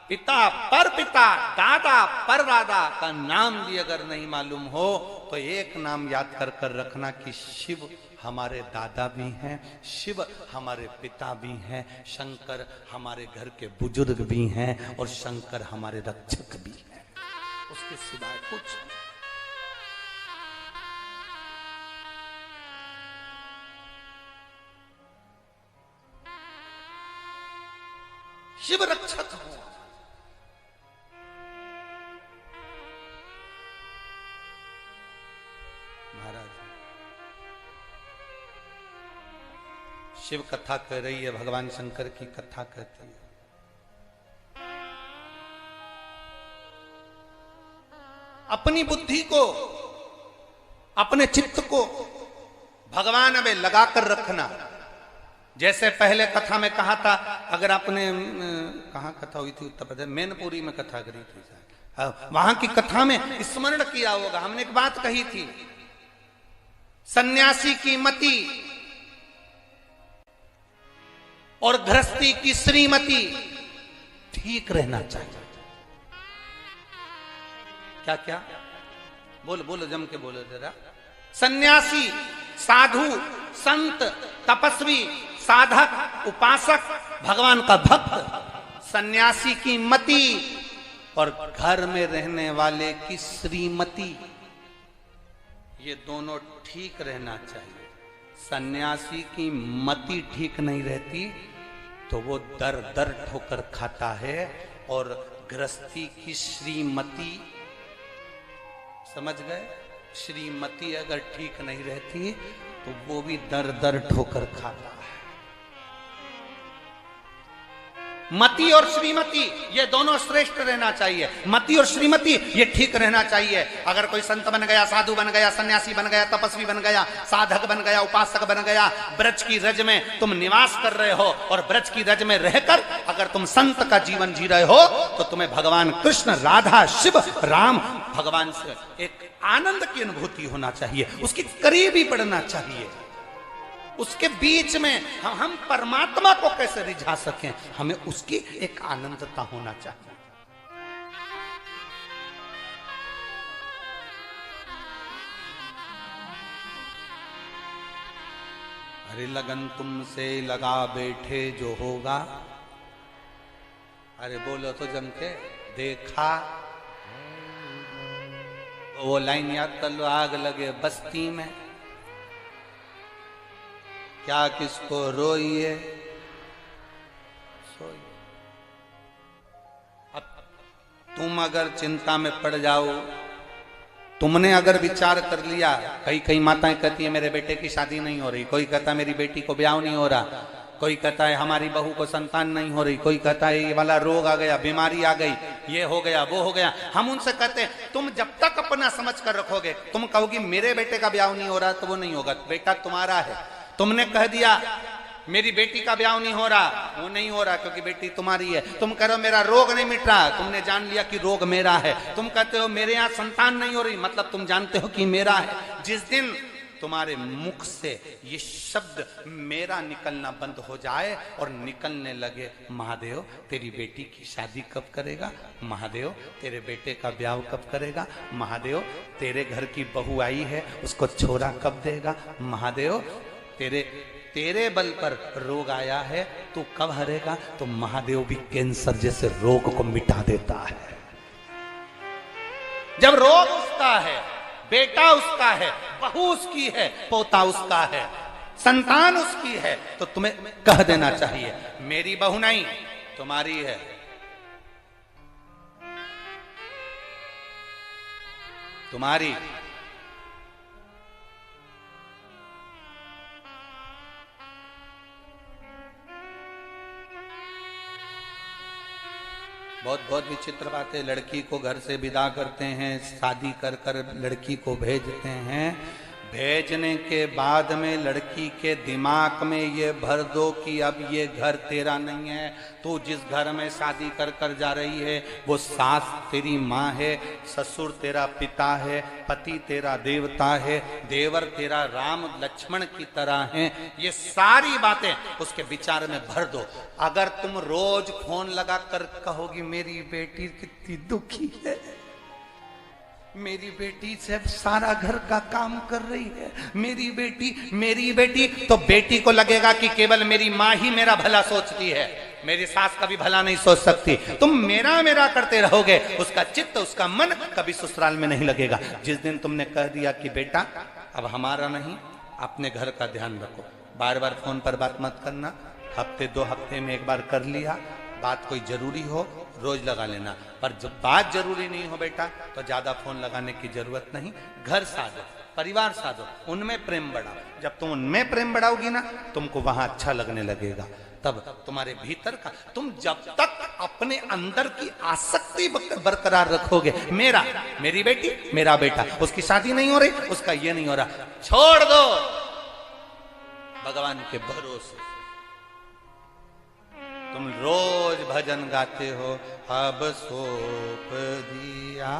पिता पर पिता, दादा पर दादा का नाम भी अगर नहीं मालूम हो तो एक नाम याद कर कर रखना कि शिव हमारे दादा भी हैं, शिव हमारे पिता भी हैं, शंकर हमारे घर के बुजुर्ग भी हैं और शंकर हमारे रक्षक भी हैं। उसके सिवाय कुछ शिव रक्षक हो। महाराज शिव कथा कह रही है, भगवान शंकर की कथा कहती है। अपनी बुद्धि को, अपने चित्त को भगवान में लगाकर रखना। जैसे पहले कथा में कहा था, अगर आपने कहाँ कथा हुई थी? उत्तर प्रदेश मैनपुरी में कथा करी थी। वहां की कथा में स्मरण किया होगा, हमने एक बात कही थी, सन्यासी की मति और गृहस्थी की श्रीमती ठीक रहना चाहिए। क्या क्या? बोलो बोलो, जम के बोलो जरा। सन्यासी, साधु, संत, तपस्वी, साधक, उपासक, भगवान का भक्त, सन्यासी की मति और घर में रहने वाले की श्रीमती, ये दोनों ठीक रहना चाहिए। सन्यासी की मति ठीक नहीं रहती तो वो दर दर ठोकर खाता है, और गृहस्थी की श्रीमती, समझ गए? श्रीमती अगर ठीक नहीं रहती तो वो भी दर दर ठोकर खाता है। मति और श्रीमती ये दोनों श्रेष्ठ रहना चाहिए। मति और श्रीमती ये ठीक रहना चाहिए। अगर कोई संत बन गया, साधु बन गया, सन्यासी बन गया, तपस्वी बन गया, साधक बन गया, उपासक बन गया, ब्रज की रज में तुम निवास कर रहे हो और ब्रज की रज में रहकर अगर तुम संत का जीवन जी रहे हो तो तुम्हें भगवान कृष्ण, राधा, शिव, राम, भगवान से एक आनंद की अनुभूति होना चाहिए, उसकी करीब ही बढ़ना चाहिए। उसके बीच में हम परमात्मा को कैसे रिझा सकें, हमें उसकी एक आनंदता होना चाहिए। अरे लगन तुमसे लगा बैठे जो होगा, अरे बोलो तो जम के, देखा वो लाइन याद कर लो, आग लगे बस्ती में क्या किसको रोइए सोइए। अब तुम अगर चिंता में पड़ जाओ, तुमने अगर विचार कर लिया, कई कई माताएं कहती है मेरे बेटे की शादी नहीं हो रही, कोई कहता मेरी बेटी को ब्याह नहीं हो रहा, कोई कहता है हमारी बहू को संतान नहीं हो रही, कोई कहता है ये वाला रोग आ गया, बीमारी आ गई, ये हो गया, वो हो गया। हम उनसे कहते हैं तुम जब तक अपना समझ कर रखोगे, तुम कहोगी मेरे बेटे का ब्याह नहीं हो रहा, तो वो नहीं होगा, बेटा तुम्हारा है। तुमने कह दिया मेरी बेटी का ब्याह नहीं हो रहा, वो नहीं हो रहा क्योंकि बेटी तुम्हारी है। तुम कह रहे हो मेरा रोग नहीं मिट रहा, तुमने जान लिया कि रोग मेरा है। तुम कहते हो मेरे यहाँ संतान नहीं हो रही, मतलब तुम जानते हो कि मेरा है। जिस दिन तुम्हारे मुख से ये शब्द मेरा निकलना बंद हो जाए और निकलने लगे महादेव तेरी बेटी की शादी कब करेगा, महादेव तेरे बेटे का ब्याह कब करेगा, महादेव तेरे घर की बहू आई है उसको छोरा कब देगा, महादेव तेरे बल पर रोग आया है तू कब हरेगा, तो महादेव भी कैंसर जैसे रोग को मिटा देता है। जब रोग उसका है, बेटा उसका है, बहू उसकी है, पोता उसका है, संतान उसकी है, तो तुम्हें कह देना चाहिए मेरी बहू नहीं तुम्हारी है। तुम्हारी बहुत बहुत विचित्र बात है। लड़की को घर से विदा करते हैं, शादी कर कर लड़की को भेजते हैं, भेजने के बाद में लड़की के दिमाग में ये भर दो कि अब ये घर तेरा नहीं है, तू जिस घर में शादी कर कर जा रही है वो सास तेरी माँ है, ससुर तेरा पिता है, पति तेरा देवता है, देवर तेरा राम लक्ष्मण की तरह है। ये सारी बातें उसके विचार में भर दो। अगर तुम रोज फोन लगा कर कहोगी मेरी बेटी कितनी दुखी है, मेरी बेटी से सारा घर का काम कर रही है, मेरी बेटी, तो बेटी को लगेगा कि केवल मेरी माँ ही मेरा भला सोचती है, मेरी सास का भी भला नहीं सोच सकती। तुम मेरा मेरा करते रहोगे, उसका चित्त उसका मन कभी ससुराल में नहीं लगेगा। जिस दिन तुमने कह दिया कि बेटा अब हमारा नहीं, अपने घर का ध्यान रखो, बार बार फोन पर बात मत करना, हफ्ते 2 हफ्ते में एक बार कर लिया, बात कोई जरूरी हो रोज लगा लेना, पर जब बात जरूरी नहीं हो बेटा तो ज्यादा फोन लगाने की जरूरत नहीं। घर साधो, परिवार साधो, उनमें प्रेम बढ़ाओ। जब तुम उनमें प्रेम बढ़ाओगी ना तुमको वहां अच्छा लगने लगेगा। तब तुम्हारे भीतर का, तुम जब तक अपने अंदर की आसक्ति बरकरार रखोगे, मेरी बेटी, मेरा बेटा, उसकी शादी नहीं हो रही, उसका ये नहीं हो रहा, छोड़ दो भगवान के भरोसे। तुम रोज भजन गाते हो, अब सौंप दिया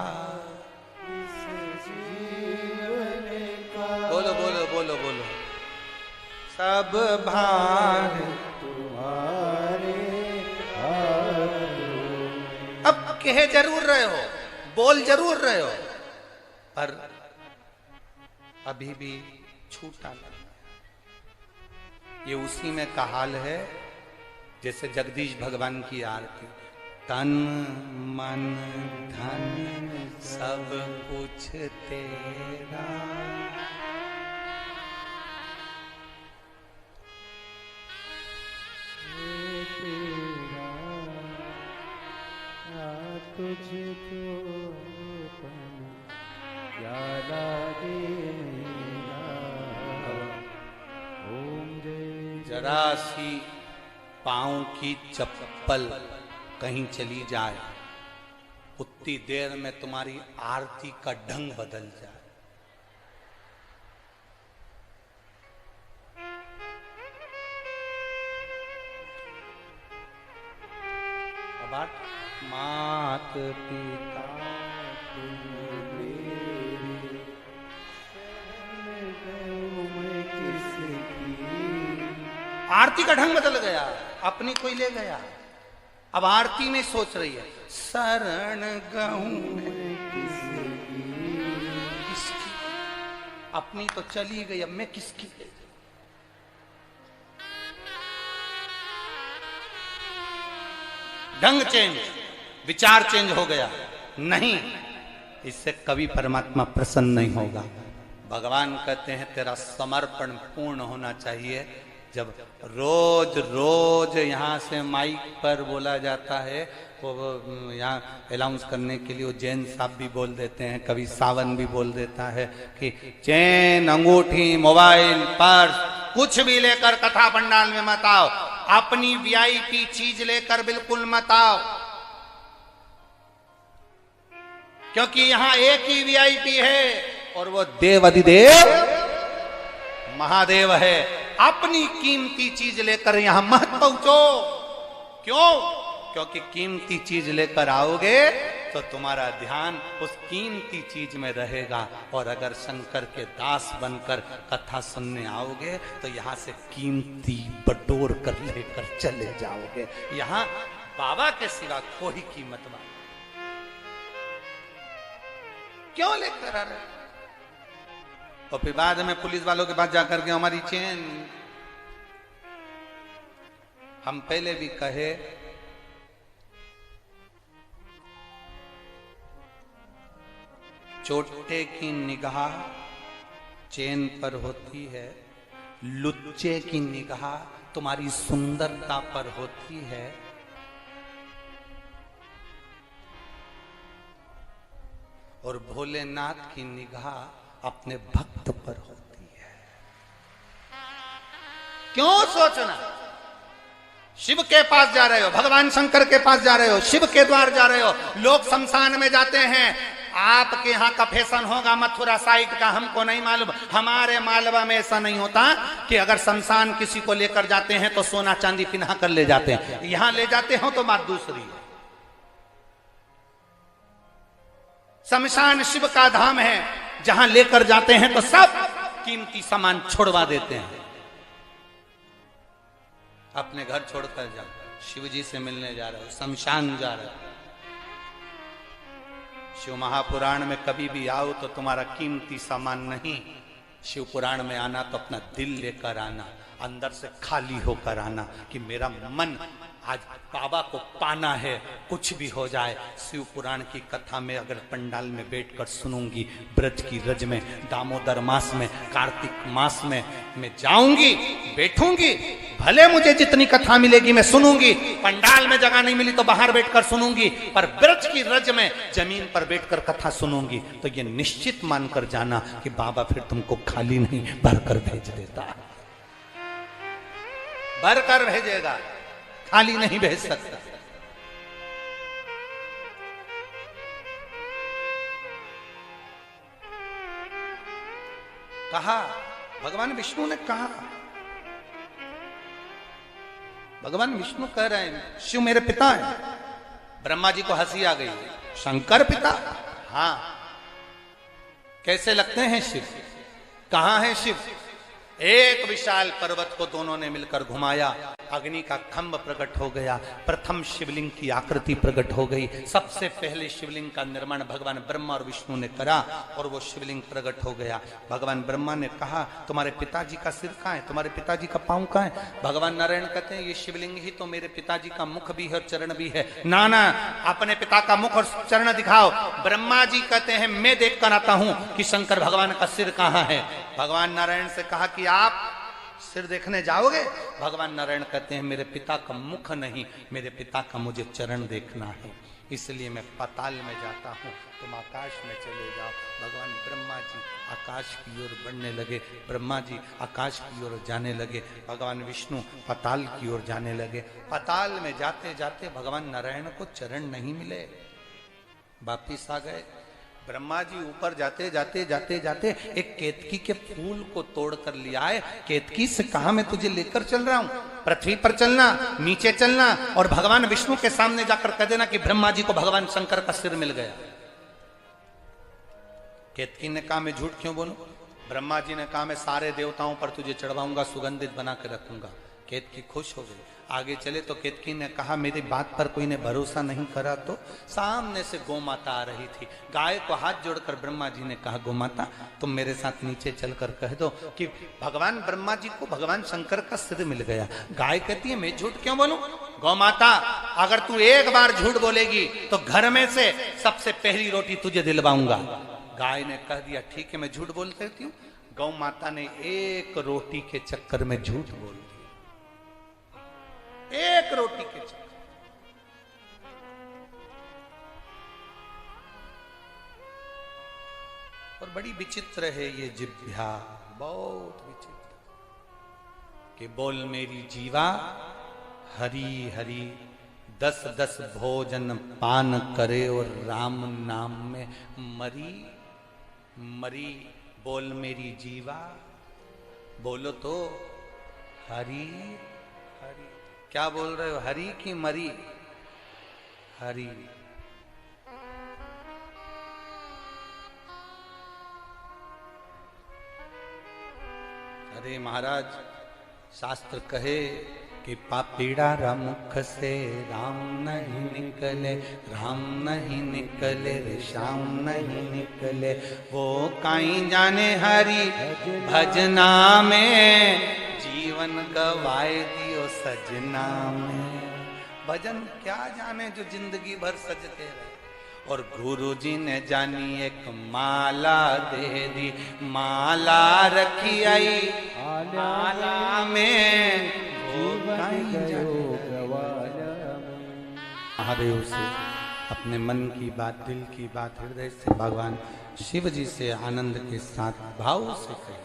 बोलो बोलो बोलो बोलो, सब भार तुम्हारे। अब कह जरूर रहे हो, बोल जरूर रहे हो, पर अभी भी छूटा लगा। ये उसी में का हाल है जैसे जगदीश भगवान की आरती, तन मन धन सब कुछ तेरा, तुझको याद जरा सी पांव की चप्पल कहीं चली जाए, उतनी देर में तुम्हारी आरती का ढंग बदल जाए। अब मात पिता आरती का ढंग बदल गया, अपनी कोई ले गया। अब आरती में सोच रही है शरण गहूं किसकी, अपनी तो चली गई, अब मैं किसकी। ढंग चेंज, विचार चेंज हो गया। नहीं, इससे कभी परमात्मा प्रसन्न नहीं होगा। भगवान कहते हैं तेरा समर्पण पूर्ण होना चाहिए। जब रोज रोज यहाँ से माइक पर बोला जाता है, वो यहाँ अनाउंस करने के लिए वो जैन साहब भी बोल देते हैं, कभी सावन भी बोल देता है कि चैन, अंगूठी, मोबाइल, पर्स कुछ भी लेकर कथा पंडाल में मत आओ। अपनी वीआईपी चीज लेकर बिल्कुल मत आओ, क्योंकि यहां एक ही वीआईपी है और वो देव अधिदेव महादेव है। अपनी कीमती चीज लेकर यहां मत पहुंचो। क्यों? क्योंकि कीमती चीज लेकर आओगे तो तुम्हारा ध्यान उस कीमती चीज में रहेगा, और अगर शंकर के दास बनकर कथा सुनने आओगे तो यहां से कीमती बटोर कर लेकर चले जाओगे। यहां बाबा के सिवा कोई कीमत वाला क्यों लेकर आ रहे? और फिर बाद में पुलिस वालों के पास जाकर के हमारी चेन, हम पहले भी कहे चोटे की निगाह चेन पर होती है, लुच्चे की निगाह तुम्हारी सुंदरता पर होती है, और भोलेनाथ की निगाह अपने भक्त पर होती है। क्यों सोचना? शिव के पास जा रहे हो, भगवान शंकर के पास जा रहे हो, शिव के द्वार जा रहे हो। लोग शमशान में जाते हैं, आपके यहाँ का फैशन होगा मथुरा साइड का, हमको नहीं मालूम। हमारे मालवा में ऐसा नहीं होता कि अगर शमशान किसी को लेकर जाते हैं तो सोना चांदी पिन्हा कर ले जाते हैं। यहां ले जाते हो तो बात दूसरी है। शमशान शिव का धाम है, जहां लेकर जाते हैं तो सब कीमती सामान छोड़वा देते हैं। अपने घर छोड़कर जाओ, शिव जी से मिलने जा रहे हो, शमशान जा रहे हो। शिव महापुराण में कभी भी आओ तो तुम्हारा कीमती सामान नहीं, शिव पुराण में आना तो अपना दिल लेकर आना, अंदर से खाली होकर आना कि मेरा मन आज बाबा को पाना है, कुछ भी हो जाए। शिव पुराण की कथा में अगर पंडाल में बैठकर सुनूंगी, ब्रज की रज में, दामोदर मास में, कार्तिक मास में मैं जाऊंगी, बैठूंगी, भले मुझे जितनी कथा मिलेगी मैं सुनूंगी। पंडाल में जगह नहीं मिली तो बाहर बैठकर सुनूंगी, पर ब्रज की रज में जमीन पर बैठकर कथा सुनूंगी। तो ये निश्चित मानकर जाना कि बाबा फिर तुमको खाली नहीं भरकर भेज देता, भरकर भेजेगा, खाली नहीं भेज सकता। कहा भगवान विष्णु ने कहा, भगवान विष्णु कह रहे हैं शिव मेरे पिता हैं। ब्रह्मा जी को हंसी आ गई, शंकर पिता? हाँ। कैसे लगते हैं शिव? कहां है शिव? एक विशाल पर्वत को दोनों ने मिलकर घुमाया, अग्नि का खंभ प्रकट हो गया, प्रथम शिवलिंग की आकृति प्रकट हो गई। सबसे पहले शिवलिंग का निर्माण भगवान ब्रह्मा और विष्णु ने करा और वो शिवलिंग प्रकट हो गया। भगवान ब्रह्मा ने कहा तुम्हारे पिताजी का सिर कहाँ है, तुम्हारे पिताजी का पांव कहाँ है? भगवान नारायण कहते हैं ये शिवलिंग ही तो मेरे पिताजी का मुख भी है और चरण भी है। ना ना, अपने पिता का मुख और चरण दिखाओ। ब्रह्मा जी कहते हैं मैं देख कर आता हूं कि शंकर भगवान का सिर कहाँ है। भगवान नारायण से कहा कि आप सिर देखने जाओगे? भगवान नारायण कहते हैं मेरे पिता का मुख नहीं, मेरे पिता का मुझे चरण देखना है, इसलिए मैं पाताल में जाता हूँ, तुम आकाश में चले जाओ। भगवान ब्रह्मा जी आकाश की ओर बढ़ने लगे, ब्रह्मा जी आकाश की ओर जाने लगे, भगवान विष्णु पाताल की ओर जाने लगे। पाताल में जाते जाते भगवान नारायण को चरण नहीं मिले, वापिस आ गए। ब्रह्मा जी ऊपर जाते जाते जाते जाते एक केतकी के फूल को तोड़ कर लिया है। केतकी से कहा मैं तुझे लेकर चल रहा हूं, पृथ्वी पर चलना, नीचे चलना, और भगवान विष्णु के सामने जाकर कह देना कि ब्रह्मा जी को भगवान शंकर का सिर मिल गया। केतकी ने कहा मैं झूठ क्यों बोलूं? ब्रह्मा जी ने कहा मैं सारे देवताओं पर तुझे चढ़वाऊंगा, सुगंधित बना के रखूंगा। केतकी खुश हो गई। आगे चले तो केतकी ने कहा मेरी बात पर कोई ने भरोसा नहीं करा तो? सामने से गौ माता आ रही थी, गाय को हाथ जोड़कर ब्रह्मा जी ने कहा गौ माता तुम मेरे साथ नीचे चलकर कह दो कि भगवान ब्रह्मा जी को भगवान शंकर का सिर मिल गया। गाय कहती है मैं झूठ क्यों बोलूं? गौ माता अगर तू एक बार झूठ बोलेगी तो घर में से सबसे पहली रोटी तुझे दिलवाऊंगा। गाय ने कह दिया ठीक है मैं झूठ बोल देती हूँ। गौ माता ने एक रोटी के चक्कर में झूठ बोल दिया, एक रोटी के चक्कर। और बड़ी विचित्र है ये जिह्वा, बहुत विचित्र कि बोल मेरी जीवा हरि हरि 10-10 भोजन पान करे और राम नाम में मरी मरी। बोल मेरी जीवा, बोलो तो हरि हरि। क्या बोल रहे हो, हरि की मरी? हरि। अरे महाराज, शास्त्र कहे कि पापीड़ा मुख से राम नहीं निकले, राम नहीं निकले रे श्याम नहीं निकले। वो काई जाने हरि भजना में, जीवन गवाए दियो सजना में। भजन क्या जाने जो जिंदगी भर सजते रहे। और गुरु जी ने जानी एक माला दे दी, माला रखी आई माला में। महादेव से अपने मन की बात, दिल की बात हृदय से भगवान शिव जी से आनंद के साथ भाव से कहे।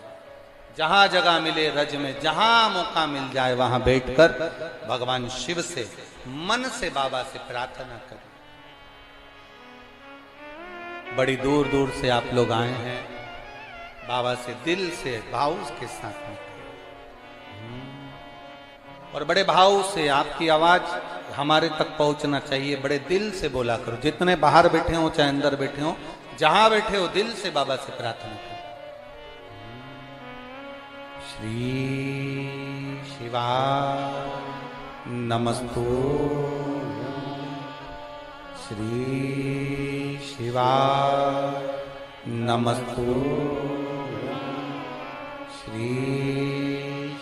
जहां जगह मिले रज में, जहां मौका मिल जाए वहां बैठकर भगवान शिव से मन से बाबा से प्रार्थना करें। बड़ी दूर दूर से आप लोग आए हैं, बाबा से दिल से भाव के साथ में और बड़े भाव से आपकी आवाज हमारे तक पहुंचना चाहिए। बड़े दिल से बोला करो। जितने बाहर बैठे हो चाहे अंदर बैठे हो, जहां बैठे हो दिल से बाबा से प्रार्थना करो। श्री शिवा नमस्तु, श्री शिवा नमस्तु, श्री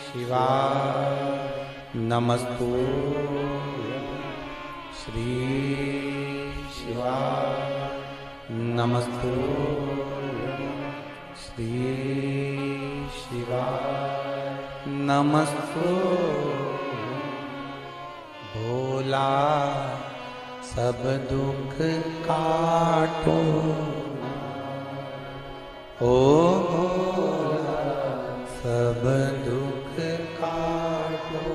शिवा नमस्तु, श्री शिवा नमस्तु, श्री शिवा नमस्तु। भोला सब दुख काटो, ओ भोला सब दुख काटो।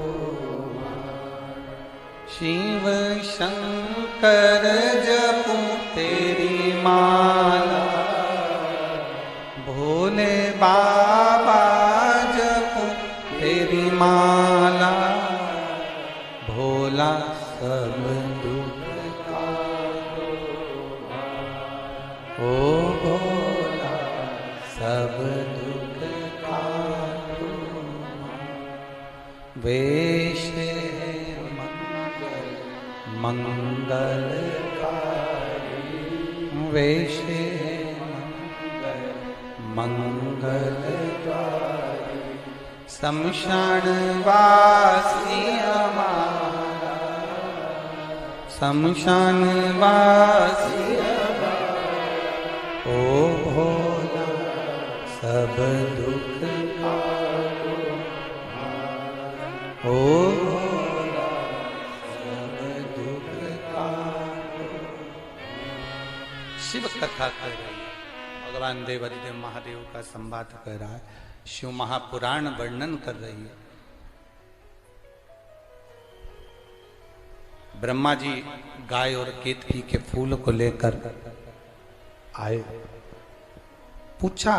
शिव शंकर जपूं तेरी माला, भोले बाबा जपूं तेरी माला। भोला सब दुख काटो, ओ भोला सब दुख काटो। वेश मंगलकारी, वेश मंगलकारी। शमशान वासी हमारा, शमशान वासी ओ भोला सब दुख काटो, ओ भोला सब दुख काटो। शिव कथा कर रही है, भगवान देवादिदेव महादेव का संवाद कर रहा है, शिव महापुराण वर्णन कर रही है। ब्रह्मा जी गाय और केतकी के फूल को लेकर आए, पूछा,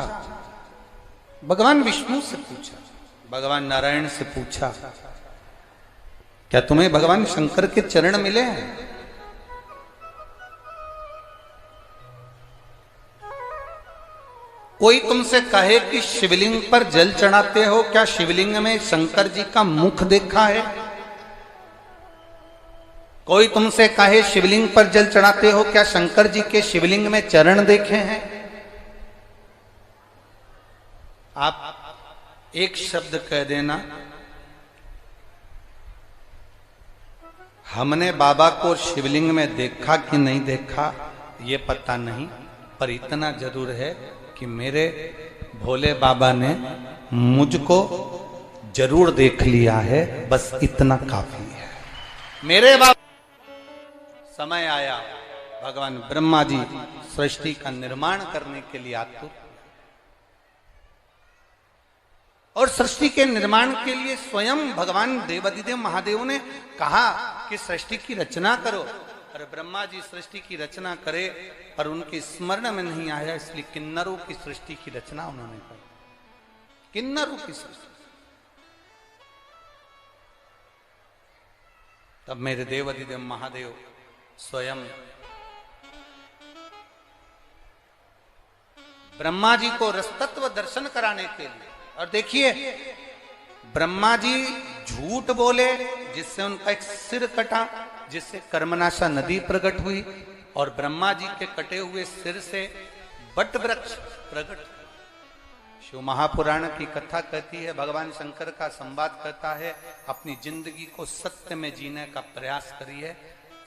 भगवान विष्णु से पूछा, भगवान नारायण से पूछा, क्या तुम्हें भगवान शंकर के चरण मिले हैं? कोई तुमसे कहे कि शिवलिंग पर जल चढ़ाते हो, क्या शिवलिंग में शंकर जी का मुख देखा है? कोई तुमसे कहे शिवलिंग पर जल चढ़ाते हो, क्या शंकर जी के शिवलिंग में चरण देखे हैं? आप एक शब्द कह देना, हमने बाबा को शिवलिंग में देखा कि नहीं देखा ये पता नहीं, पर इतना जरूर है कि मेरे भोले बाबा ने मुझको जरूर देख लिया है, बस इतना काफी है। मेरे बाबा समय आया, भगवान ब्रह्मा जी सृष्टि का निर्माण करने के लिए आतुर, और सृष्टि के निर्माण के लिए स्वयं भगवान देवादिदेव महादेव ने कहा कि सृष्टि की रचना करो। और ब्रह्मा जी सृष्टि की रचना करे पर उनके स्मरण में नहीं आया, इसलिए किन्नरों की सृष्टि की रचना उन्होंने की। किन्नरों की सृष्टि। तब मेरे देवादिदेव महादेव स्वयं ब्रह्मा जी को रसतत्व दर्शन कराने के लिए। और देखिए ब्रह्मा जी झूठ बोले जिससे उनका एक सिर कटा, जिससे कर्मनाशा नदी प्रकट हुई, और ब्रह्मा जी के कटे हुए सिर से बट वृक्ष प्रकट। शिव महापुराण की कथा कहती है, भगवान शंकर का संवाद कहता है, अपनी जिंदगी को सत्य में जीने का प्रयास करिए।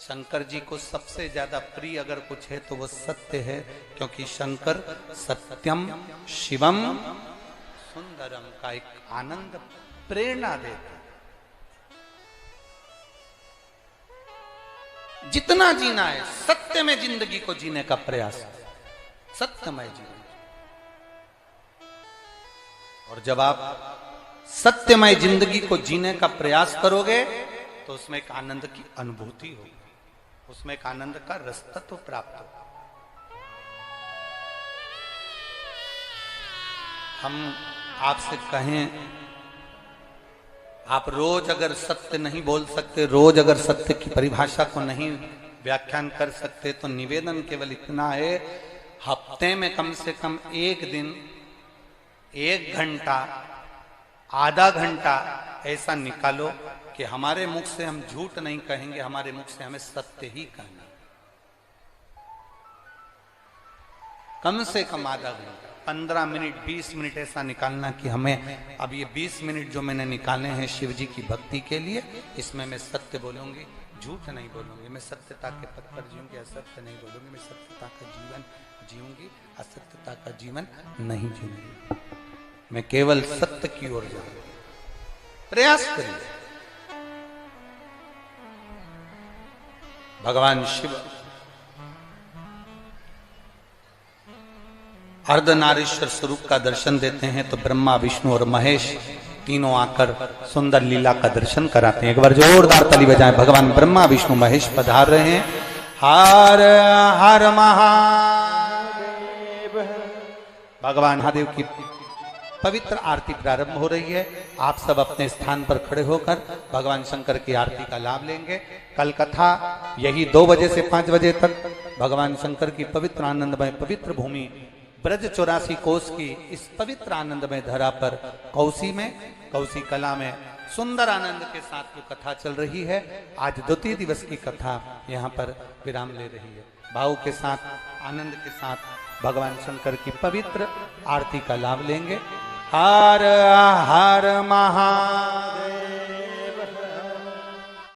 शंकर जी को सबसे ज्यादा प्रिय अगर कुछ है तो वो सत्य है, क्योंकि शंकर सत्यम शिवम सुंदरम का एक आनंद प्रेरणा देते। जितना जीना है सत्य में जिंदगी को जीने का प्रयास, सत्यमय जीवन। और जब आप सत्यमय जिंदगी को जीने का प्रयास करोगे तो उसमें एक आनंद की अनुभूति होगी, उसमें एक आनंद का रसतत्व प्राप्त होगा। हम आपसे कहें, आप रोज अगर सत्य नहीं बोल सकते, रोज अगर सत्य की परिभाषा को नहीं व्याख्यान कर सकते, तो निवेदन केवल इतना है, हफ्ते में कम से कम एक दिन, एक घंटा, आधा घंटा ऐसा निकालो कि हमारे मुख से हम झूठ नहीं कहेंगे, हमारे मुख से हमें सत्य ही कहना। कम से कम आधा घंटा, 15 मिनट, 20 मिनट ऐसा निकालना कि हमें अब ये 20 मिनट जो मैंने निकाले हैं शिव जी की भक्ति के लिए, इसमें मैं सत्य बोलूंगी, झूठ नहीं बोलूंगी, मैं सत्यता के पथ पर जीऊंगी, असत्य नहीं बोलूंगी, मैं सत्यता का जीवन जीऊंगी, असत्यता का जीवन नहीं जीऊंगी। मैं केवल सत्य की ओर जाऊंगी। प्रयास करिए। भगवान शिव अर्धनारीश्वर स्वरूप का दर्शन देते हैं तो ब्रह्मा विष्णु और महेश तीनों आकर सुंदर लीला का दर्शन कराते हैं। एक बार जोरदार ताली बजाएं। भगवान ब्रह्मा विष्णु महेश पधार रहे हैं। हर हर महादेव। भगवान महादेव की पवित्र आरती प्रारंभ हो रही है। आप सब अपने स्थान पर खड़े होकर भगवान शंकर की आरती का लाभ लेंगे। कल कथा यही 2 बजे से 5 बजे तक भगवान शंकर की पवित्र आनंदमय पवित्र भूमि ब्रज 84 कोस की इस पवित्र आनंदमय धरा पर कौसी कला में सुंदर आनंद के साथ जो कथा चल रही है, आज द्वितीय दिवस की कथा यहाँ पर विराम ले रही है। भाव के साथ, आनंद के साथ भगवान शंकर की पवित्र आरती का लाभ लेंगे। हर हर महादेव।